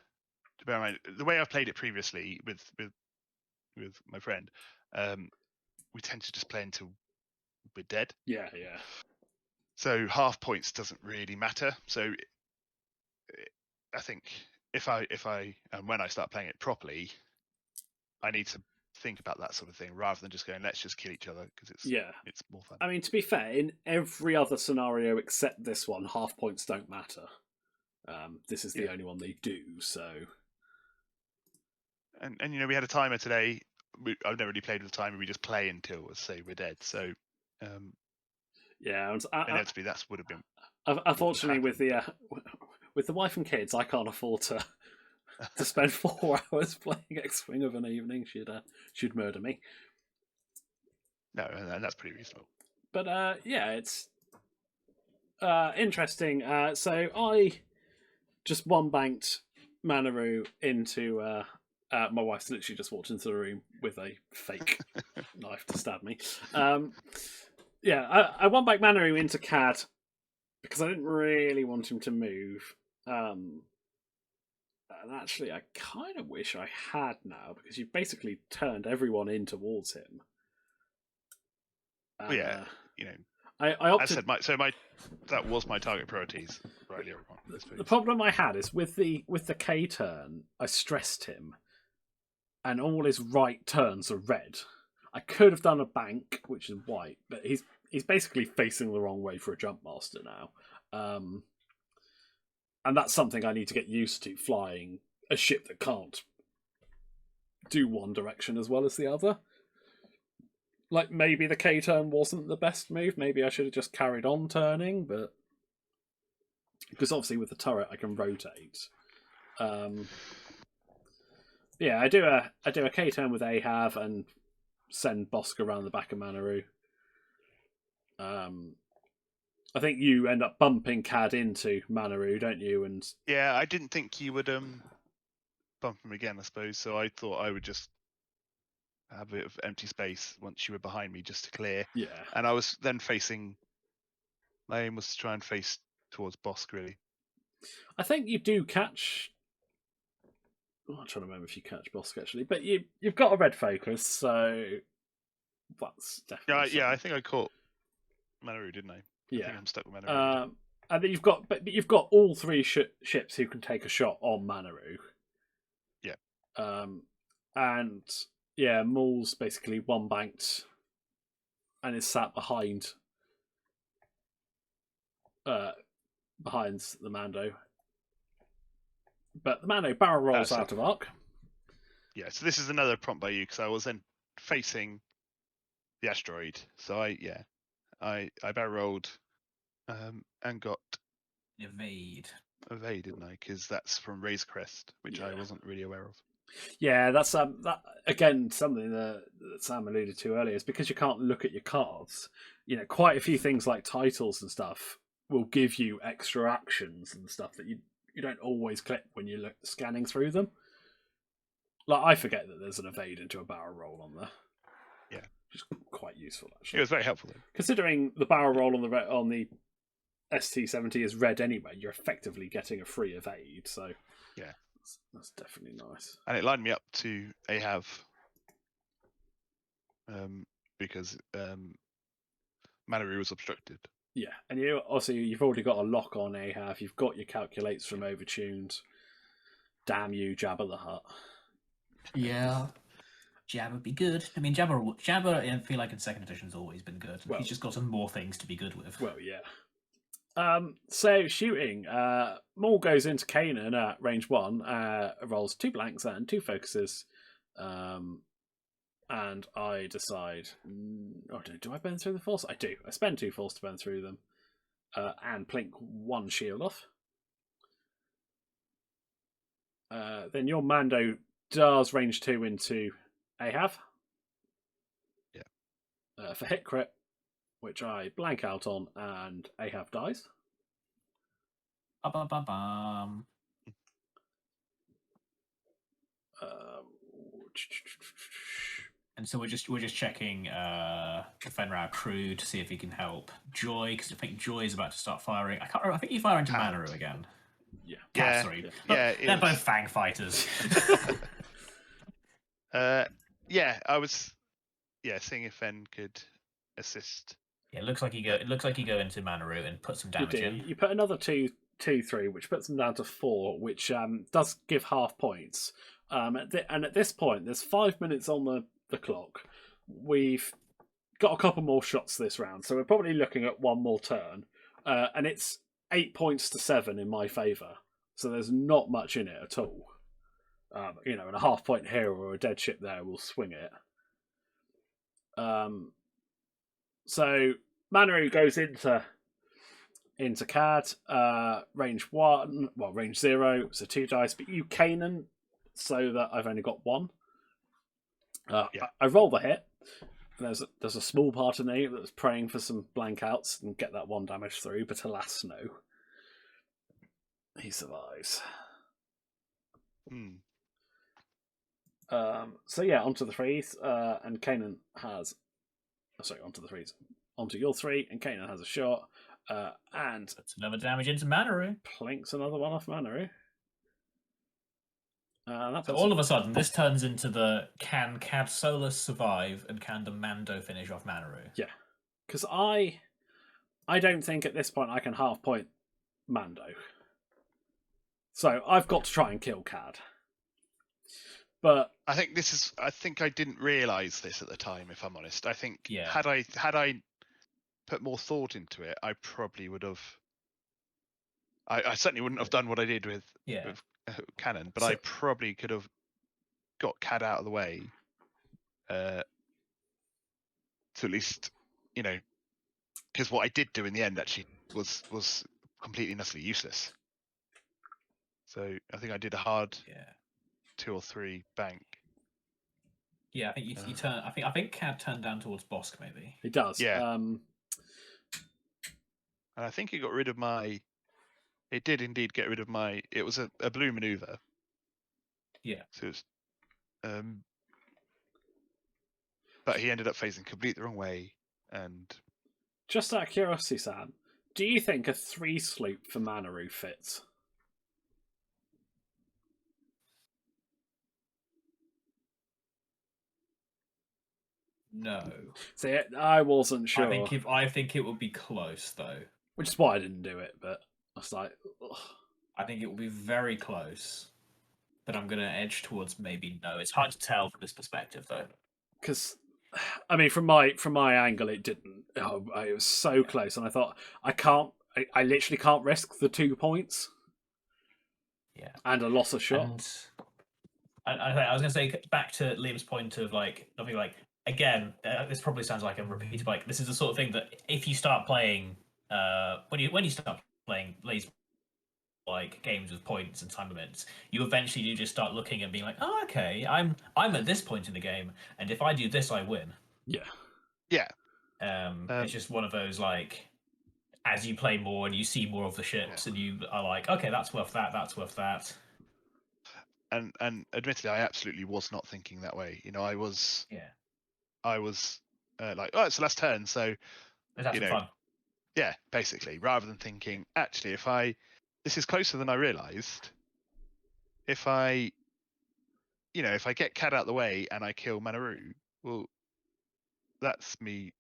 bear in mind. The way I've played it previously with my friend, we tend to just play until we're dead. Yeah. So half points doesn't really matter. So I think if I and when I start playing it properly, I need to think about that sort of thing rather than just going, let's just kill each other because it's more fun. I mean, to be fair, in every other scenario except this one, half points don't matter. This is the only one they do. So, and we had a timer today. I've never really played with a timer. We just play until, say, we're dead. So, inevitably that would have been. Unfortunately, with the wife and kids, I can't afford to spend 4 hours playing X-Wing of an evening. She'd murder me. No, and that's pretty reasonable. But it's interesting. So I just one-banked Manaroo into. My wife's literally just walked into the room with a fake knife to stab me. I one-banked Manaroo into Cad because I didn't really want him to move. And actually, I kind of wish I had now because you've basically turned everyone in towards him. I opted... I said that was my target priorities earlier on. The problem I had is with the K turn, I stressed him, and all his right turns are red. I could have done a bank, which is white, but he's basically facing the wrong way for a jump master now. And that's something I need to get used to, flying a ship that can't do one direction as well as the other. Like, maybe the K-turn wasn't the best move. Maybe I should have just carried on turning, but... Because obviously with the turret I can rotate. I do a K-turn with Ahab and send Bosk around the back of Manaroo. I think you end up bumping Cad into Manaroo, don't you? And yeah, I didn't think you would bump him again, I suppose. So I thought I would just have a bit of empty space once you were behind me just to clear. Yeah. And I was then my aim was to try and face towards Bosk, really. I think you do catch... I'm trying to remember if you catch Bosk, actually. But you've got a red focus, so that's definitely... I think I caught Manaroo, didn't I? Yeah. I think I'm stuck with Manaroo. And then you've got all 3 ships who can take a shot on Manaroo. Yeah. And Maul's basically one banked and is sat behind behind the Mando. But the Mando barrel rolls out of arc. Yeah, so this is another prompt by you because I was then facing the asteroid. So I barrel rolled and got Evade. evade, didn't I? Because that's from Razor Crest, which I wasn't really aware of. Yeah, that's that again something that Sam alluded to earlier is because you can't look at your cards. You know, quite a few things like titles and stuff will give you extra actions and stuff that you don't always click when you're scanning through them. Like I forget that there's an evade into a barrel roll on there. Yeah, which is quite useful actually. It was very helpful then. Considering the barrel roll on the ST70 is red anyway, you're effectively getting a free evade. So yeah, that's definitely nice. And it lined me up to Ahav because Manaroo was obstructed. Yeah, and you've already got a lock on Ahav. You've got your calculates from Overtuned. Damn you, Jabba the Hutt. Yeah, Jabba would be good. I mean, Jabba, I feel like in second edition has always been good. Well, he's just got some more things to be good with. Well, yeah. So shooting, Maul goes into Kanan at range 1, rolls 2 blanks and 2 focuses, and I decide, do I burn through the force? I do. I spend 2 force to burn through them, and plink 1 shield off. Then your Mando does range 2 into Ahav. Yeah. For hit crit, which I blank out on, and Ahav dies. And so we're just checking Fenrir crew to see if he can help Joy, because I think Joy is about to start firing. I can't remember. I think you fire into Manaroo again. Yeah. Yeah. Sorry. Yeah. They're both Fang fighters. Yeah, I was seeing if Fen could assist. Yeah, it looks like you go into Manaroo and put some damage in. You put another 2, 3, which puts them down to 4, which does give half points. And at this point, there's 5 minutes on the clock. We've got a couple more shots this round, so we're probably looking at one more turn. And it's 8 points to 7 in my favour. So there's not much in it at all. And a half point here or a dead ship there will swing it. So Manaroo goes into Cad, range 1, well, range 0, so 2 dice, but you Kanan, so that I've only got 1. I roll the hit. There's a small part of me that's praying for some blank outs and get that 1 damage through, but alas, no. He survives. So yeah, onto the 3s, and Kanan has... onto the 3s. Onto your 3, and Kanan has a shot, and... That's another damage into Manaroo. Plinks another one off Manaroo. So all of a sudden, this turns into the can Cad Solus survive and can the Mando finish off Manaroo? Yeah, because I don't think at this point I can half point Mando. So I've got to try and kill Cad. But I think I didn't realise this at the time, if I'm honest. I think had I put more thought into it, I probably would have. I certainly wouldn't have done what I did with Cannon, but I probably could have got Cad out of the way to at least, because what I did do in the end actually was completely and utterly useless. So I think I did a hard 2 or 3 bank. Yeah, I think you turn. I think Cad turned down towards Bosk maybe. He does. Yeah. And I think it got rid of my. It did indeed get rid of my. It was a blue maneuver. Yeah. So it's, but he ended up facing completely the wrong way, and. Just out of curiosity, Sam, do you think a 3 sloop for Manaroo fits? No. See, I wasn't sure. I think it would be close though. Which is why I didn't do it, but I was like, ugh. I think it will be very close, but I'm going to edge towards maybe no. It's hard to tell from this perspective though. Because, I mean, from my angle, it didn't. It was so close, and I thought I can't. I literally can't risk the 2 points. Yeah. And a loss of shot. And I was going to say, back to Liam's point of like, nothing like, again, this probably sounds like I'm repeating, but like, this is the sort of thing that if you start playing, when you start playing lazy like games with points and time limits, you eventually do just start looking and being like, oh, okay, I'm at this point in the game, and if I do this, I win. Yeah. Yeah. It's just one of those like, as you play more and you see more of the ships, and you are like, okay, that's worth that. That's worth that. And admittedly, I absolutely was not thinking that way. You know, I was like, oh, it's the last turn, so It's actually fun. Yeah, basically, rather than thinking, actually, this is closer than I realised. If I get Cad out the way and I kill Manaroo, well, that's me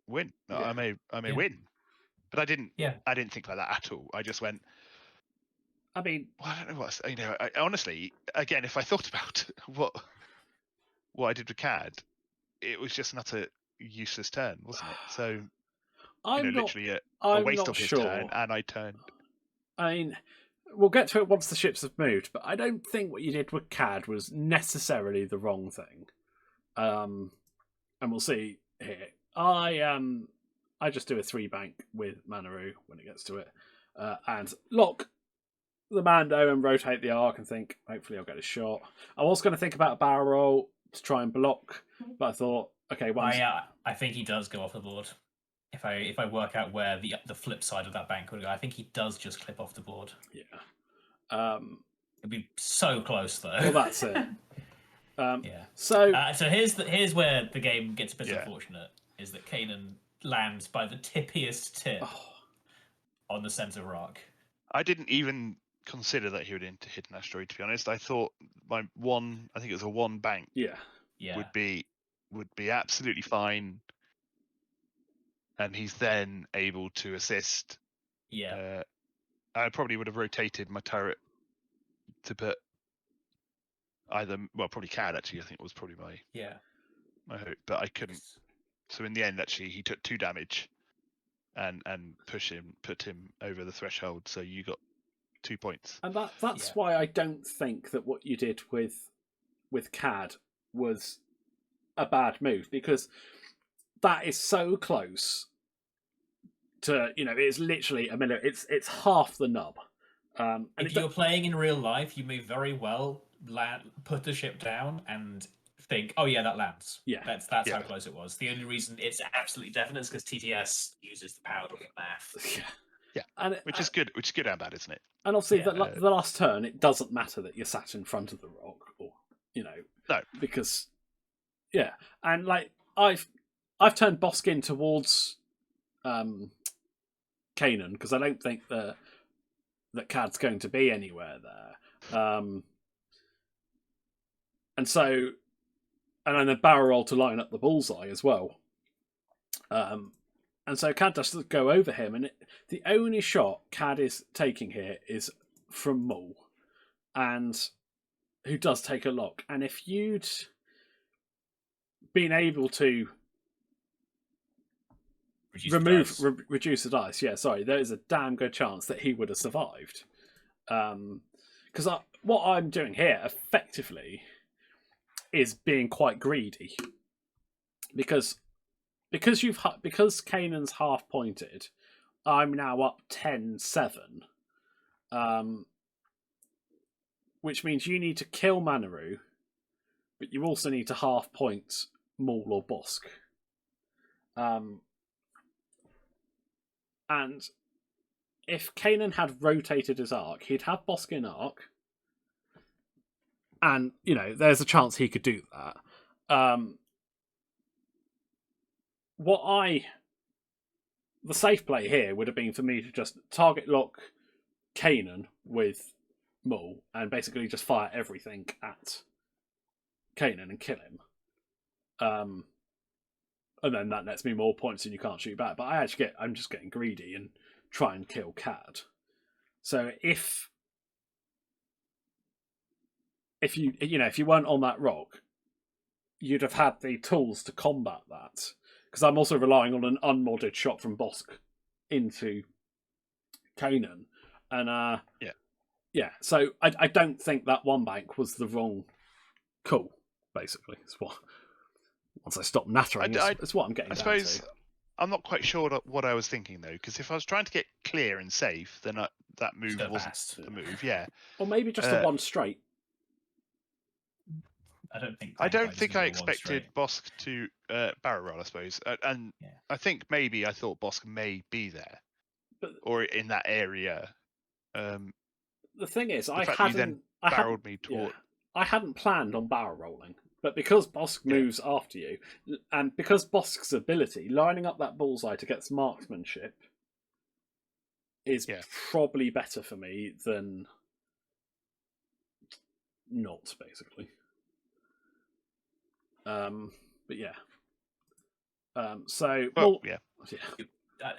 win. Yeah. I may win, but I didn't. Yeah. I didn't think like that at all. I just went. I mean, well, I don't know what. I honestly, again, if I thought about what I did with Cad, it was just an utter useless turn, wasn't it? So literally a waste of his turn, and I turned. I mean, we'll get to it once the ships have moved, but I don't think what you did with Cad was necessarily the wrong thing. And we'll see here. I just do a 3-bank with Manaroo when it gets to it, and lock the Mando and rotate the arc and think, hopefully I'll get a shot. I was going to think about a barrel roll to try and block, but I thought, okay, I think he does go off the board. If I work out where the flip side of that bank would go, I think he does just clip off the board. Yeah. It'd be so close though. Well, that's it. Yeah. So here's where the game gets a bit unfortunate. Is that Kanan lands by the tippiest tip on the center rock. I didn't even consider that he would hit an asteroid. To be honest, I thought I think it was a 1 bank. Yeah. Would be absolutely fine, and he's then able to assist. Yeah. I probably would have rotated my turret to put probably Cad actually. I think it was probably my hope, but I couldn't. So in the end, actually, he took 2 damage, and put him over the threshold. So you got 2 points. And that's why I don't think that what you did with Cad was a bad move, because that is so close to, it's literally a minute. It's half the nub. And if you're playing in real life, you move very well, put the ship down, and think, oh yeah, that lands. Yeah, that's how close it was. The only reason it's absolutely definite is because TTS uses the power of math. Yeah, and which is good and bad, isn't it? And obviously, the last turn, it doesn't matter that you're sat in front of the rock, or no, because and like I've turned Boskin towards Kanan because I don't think that Cad's going to be anywhere there, and so. And then a barrel roll to line up the bullseye as well. And so Cad does go over him, and the only shot Cad is taking here is from Maul, and who does take a lock. And if you'd been able to reduce the dice, there is a damn good chance that he would have survived. Because what I'm doing here, effectively, is being quite greedy, because Kanan's half pointed, I'm now up 10-7, which means you need to kill Manaroo, but you also need to half point Maul or Bosk. And if Kanan had rotated his arc, he'd have Bosk in arc. And, there's a chance he could do that. The safe play here would have been for me to just target lock Kanan with Maul and basically just fire everything at Kanan and kill him. And then that nets me more points and you can't shoot back. But I'm just getting greedy and try and kill Cad. So if you weren't on that rock, you'd have had the tools to combat that. Because I'm also relying on an unmodded shot from Bosk into Kanan, and Yeah. So I don't think that one bank was the wrong call. Basically, it's what once I stop nattering, it's what I'm getting I down suppose to. I'm not quite sure what I was thinking though, because if I was trying to get clear and safe, then that move Go wasn't fast. the move. Yeah, Or maybe just a one straight. I don't think. I don't Fighters think can I do a one expected straight. Bosk to barrel roll. I suppose, and Yeah. I think maybe I thought Bosk may be there But or in that area. the thing is, The I fact that you then hadn't barreled me toward. I hadn't planned on barrel rolling, but because Bosk Yeah. moves after you, and because Bosk's ability, lining up that bullseye to get marksmanship, is Yeah. probably better for me than not, basically. But yeah. So Yeah.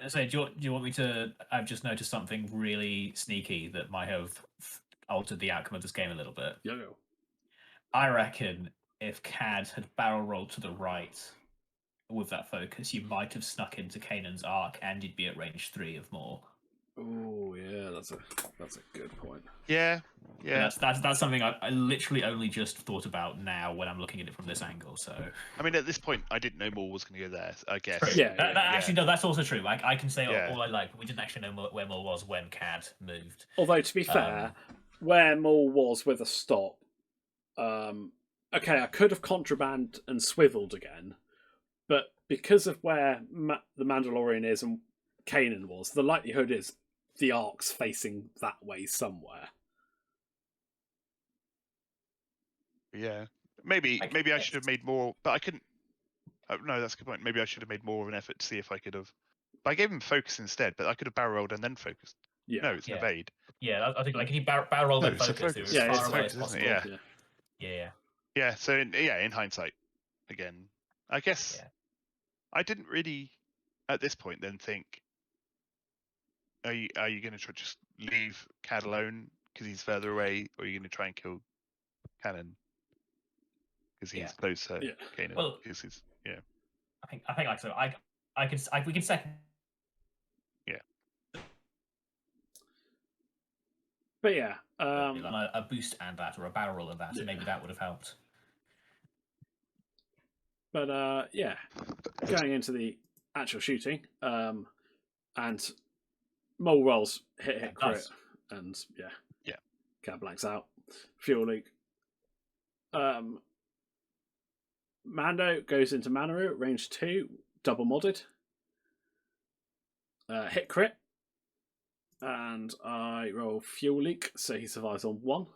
So do you want me to? I've just noticed something really sneaky that might have altered the outcome of this game a little bit. Yeah. I reckon if Cad had barrel rolled to the right with that focus, you might have snuck into Kanan's arc and you'd be at range 3 of Maul. Oh yeah, that's a good point. Yeah. But that's something I literally only just thought about now when I'm looking at it from this angle. So I mean, at this point, I didn't know Maul was going to go there. I guess. True. Yeah, Actually, no, that's also true. I can say Yeah. all I like, but we didn't actually know where Maul was when Cad moved. Although to be fair, where Maul was with a stop, okay, I could have contraband and swiveled again, but because of where the Mandalorian is and Kanan was, the likelihood is the arc's facing that way somewhere. Yeah. Maybe I should have made more, but I couldn't. No, that's a good point. Maybe I should have made more of an effort to see if I could have. But I gave him focus instead, but I could have barrel rolled and then focused. Yeah. No, it's an evade. Yeah, I think like if you barrel roll No, then it's a focus, focus. it was Yeah, as it's far a away as focus, possible. isn't it? Yeah. Yeah. So in hindsight, again, I guess Yeah. I didn't really at this point then think, are you going to try just leave Cad alone because he's further away, or are you going to try and kill Kanan because he's closer? Yeah. Kanan, Well, because he's I think like so. We can second. Yeah. But yeah, A boost and that, or a barrel roll and that, so maybe that would have helped. But yeah, going into the actual shooting, and Maul rolls hit crit, Nice. and Yeah. Cad blanks out. Fuel leak. Mando goes into Manaru, range 2, double modded. Hit crit. And I roll fuel leak, so he survives on 1.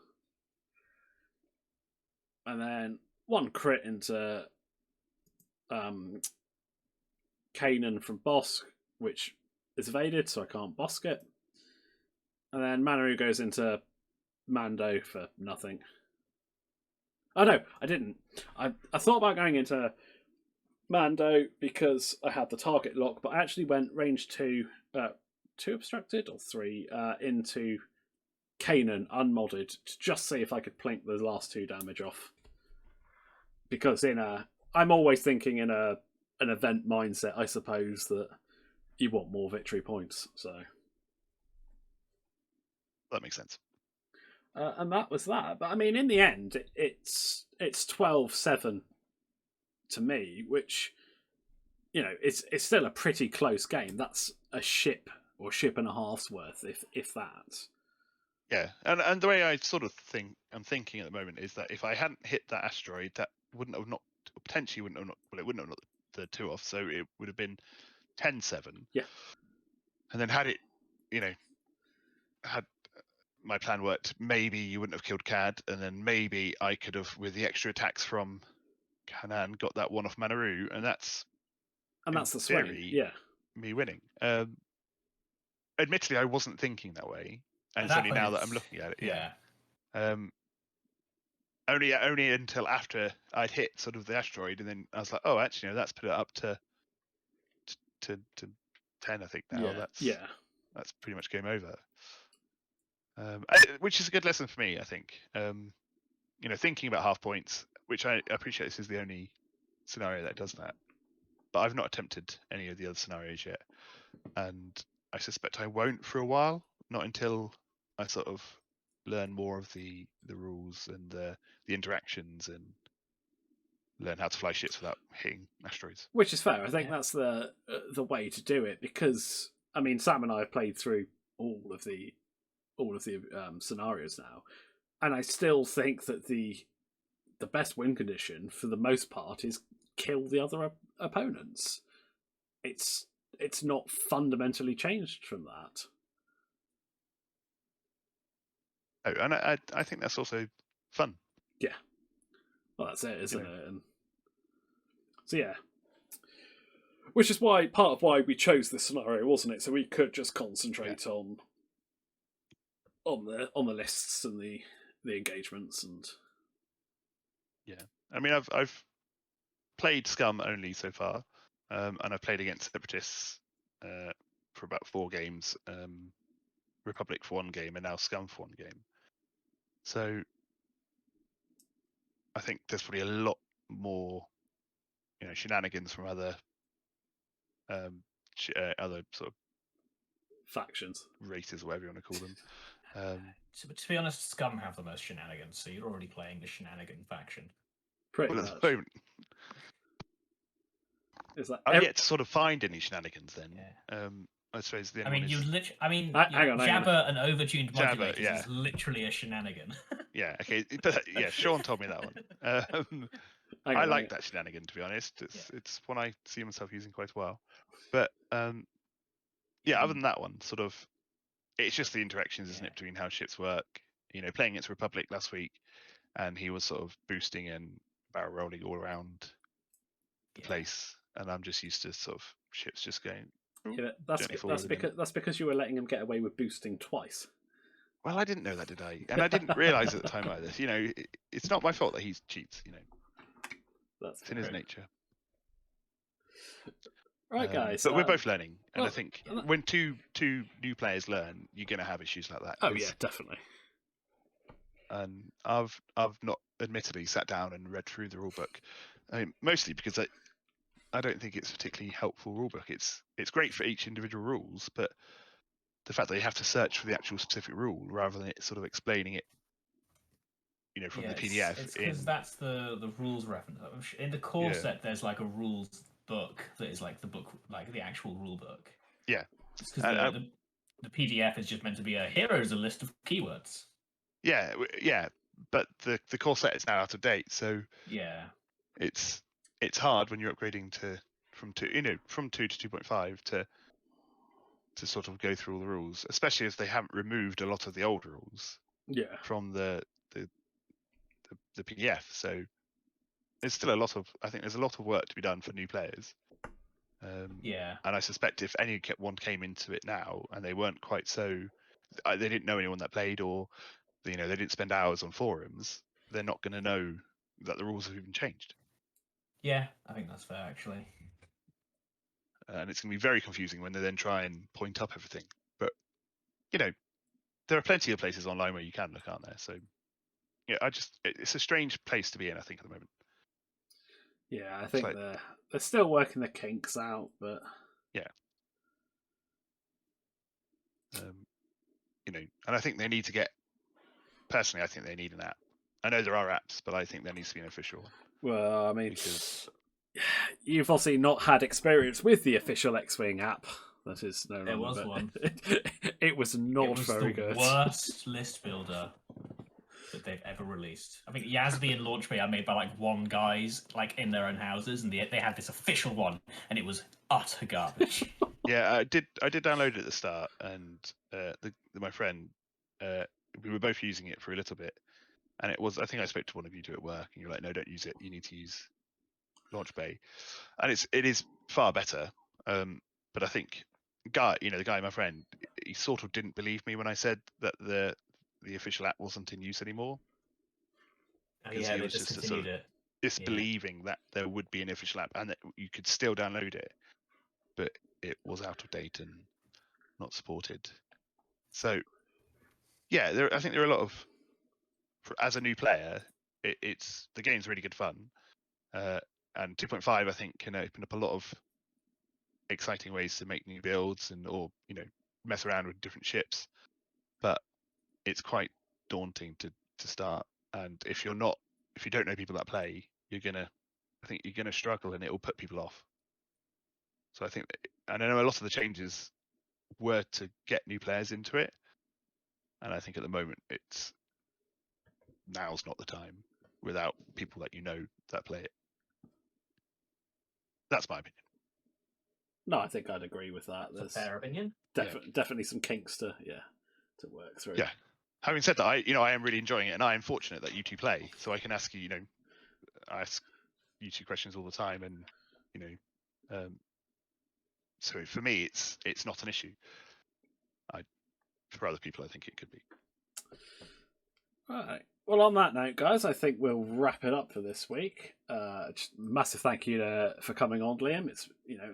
And then 1 crit into Kanan from Bosk, which is evaded, so I can't Bosk it. And then Manaru goes into Mando for nothing. Oh no, I didn't. I thought about going into Mando because I had the target lock, but I actually went range 2, 2 obstructed or 3 into Kanan unmodded to just see if I could plink the last 2 damage off. Because I'm always thinking in an event mindset, I suppose, that you want more victory points. So that makes sense. And that was that. But I mean, in the end, it's 12-7 to me, which, you know, it's still a pretty close game. That's a ship or ship and a half's worth, if that. Yeah, and the way I sort of I'm thinking at the moment is that if I hadn't hit that asteroid, that wouldn't have knocked, potentially wouldn't have knocked, well, it wouldn't have knocked the 2 off, so it would have been 10-7. Yeah. And then had it, you know, had my plan worked, maybe you wouldn't have killed Cad, and then maybe I could have, with the extra attacks from Kanan, got that one off Manaru, and that's the swing. Yeah. Me winning. Admittedly, I wasn't thinking that way, and it's that only point now that it's- I'm looking at it. Yeah. Only until after I'd hit sort of the asteroid, and then I was like, oh, actually, no, that's put it up to 10, I think now. That's pretty much game over. Which is a good lesson for me, I think. You know, thinking about half points, which I appreciate this is the only scenario that does that, but I've not attempted any of the other scenarios yet, and I suspect I won't for a while. not until I sort of learn more of the rules and the interactions and learn how to fly ships without hitting asteroids. Which is fair. I think Yeah. that's the way to do it, because I mean, Sam and I have played through all of the scenarios now, and I still think that the best win condition for the most part is kill the other opponents. It's not fundamentally changed from that. Oh, and I think that's also fun. Yeah, well, that's it, isn't it? And so yeah, which is why part of why we chose this scenario, wasn't it? So we could just concentrate on the lists and the engagements and. Yeah, I mean, I've played Scum only so far, and I've played against Separatists for about 4 games, Republic for 1 game, and now Scum for 1 game. So I think there's probably a lot more, shenanigans from other other sort of Factions, races, or whatever you want to call them. To be honest, Scum have the most shenanigans, so you're already playing the shenanigan faction. pretty Well, much. at the moment, Is that I've yet to sort of find any shenanigans. Then, Yeah. I suppose the I mean, is... hang on. Jabber and overtuned Jabber, modulators yeah. is literally a shenanigan. Yeah, okay, but yeah, Sean told me that one. I like that shenanigan, to be honest. It's one I see myself using quite a while. But yeah, other than that one, sort of, it's just the interactions, isn't it, between how ships work. Playing against Republic last week, and he was sort of boosting and barrel rolling all around the place, and I'm just used to sort of ships just going. Yeah, that's because you were letting him get away with boosting twice. Well, I didn't know that, did I? And I didn't realise at the time either. It's not my fault that he cheats. That's in his nature. Right, guys. But we're both learning, and well, I think when two new players learn, you're going to have issues like that. Oh yeah, definitely. And I've not admittedly sat down and read through the rulebook, mostly because I don't think it's a particularly helpful rulebook. It's great for each individual rules, but the fact that you have to search for the actual specific rule rather than it sort of explaining it, from the PDF. It's because that's the rules reference. In the core set, there's like a rules book that is like the book, like the actual rule book. Yeah. It's because the PDF is just meant to be here's a list of keywords. Yeah, but the core set is now out of date, so yeah, it's hard when you're upgrading from 2 to 2.5 to sort of go through all the rules, especially if they haven't removed a lot of the old rules. Yeah. From the PDF, so there's still I think there's a lot of work to be done for new players. Yeah. And I suspect if anyone came into it now and they weren't quite so, they didn't know anyone that played, or they didn't spend hours on forums, they're not going to know that the rules have even changed. Yeah, I think that's fair, actually. And it's going to be very confusing when they then try and point up everything. But there are plenty of places online where you can look, aren't there? So yeah, it's a strange place to be in, I think, at the moment. Yeah, I think they're still working the kinks out, but yeah. And I think they need to get. Personally, I think they need an app. I know there are apps, but I think there needs to be an official one. Well, I mean, you've obviously not had experience with the official X-Wing app. That is no longer. There was one. It was not very good. Worst list builder that they've ever released. I think Yasby and LaunchMe are made by like one guys like in their own houses, and they had this official one, and it was utter garbage. Yeah, I did download it at the start, and my friend, we were both using it for a little bit, and it was, I think I spoke to one of you at work, and you're like, no, don't use it. You need to use LaunchBay, and it is far better. But I think the guy, my friend, he sort of didn't believe me when I said that the official app wasn't in use anymore. Yeah, he was just sort of disbelieving that there would be an official app and that you could still download it, but it was out of date and not supported. So yeah, I think there are a lot of, as a new player, it's the game's really good fun, and 2.5 I think can open up a lot of exciting ways to make new builds or mess around with different ships but it's quite daunting to start. And if you don't know people that play, I think you're gonna struggle, and it will put people off. So I think, and I know a lot of the changes were to get new players into it, and I think at the moment now's not the time without people that you know that play it. That's my opinion. No, I think I'd agree with that. That's a fair opinion. Definitely some kinks to work through. Yeah. Having said that, I am really enjoying it, and I am fortunate that you two play, so I can ask you, I ask you two questions all the time, and so for me, it's not an issue. For other people, I think it could be. All right. Well, on that note, guys, I think we'll wrap it up for this week. Just massive thank you for coming on, Liam. It's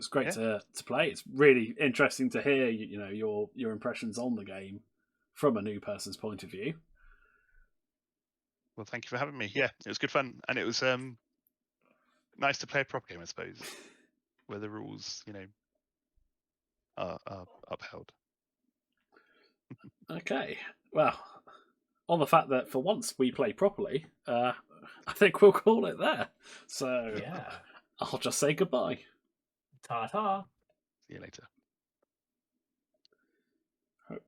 great to play. It's really interesting to hear your impressions on the game from a new person's point of view. Well, thank you for having me. Yeah, it was good fun, and it was nice to play a proper game, I suppose, where the rules, are upheld. Okay. Well, on the fact that for once we play properly, I think we'll call it there. So Yeah. I'll just say goodbye. Ta-ta. See you later.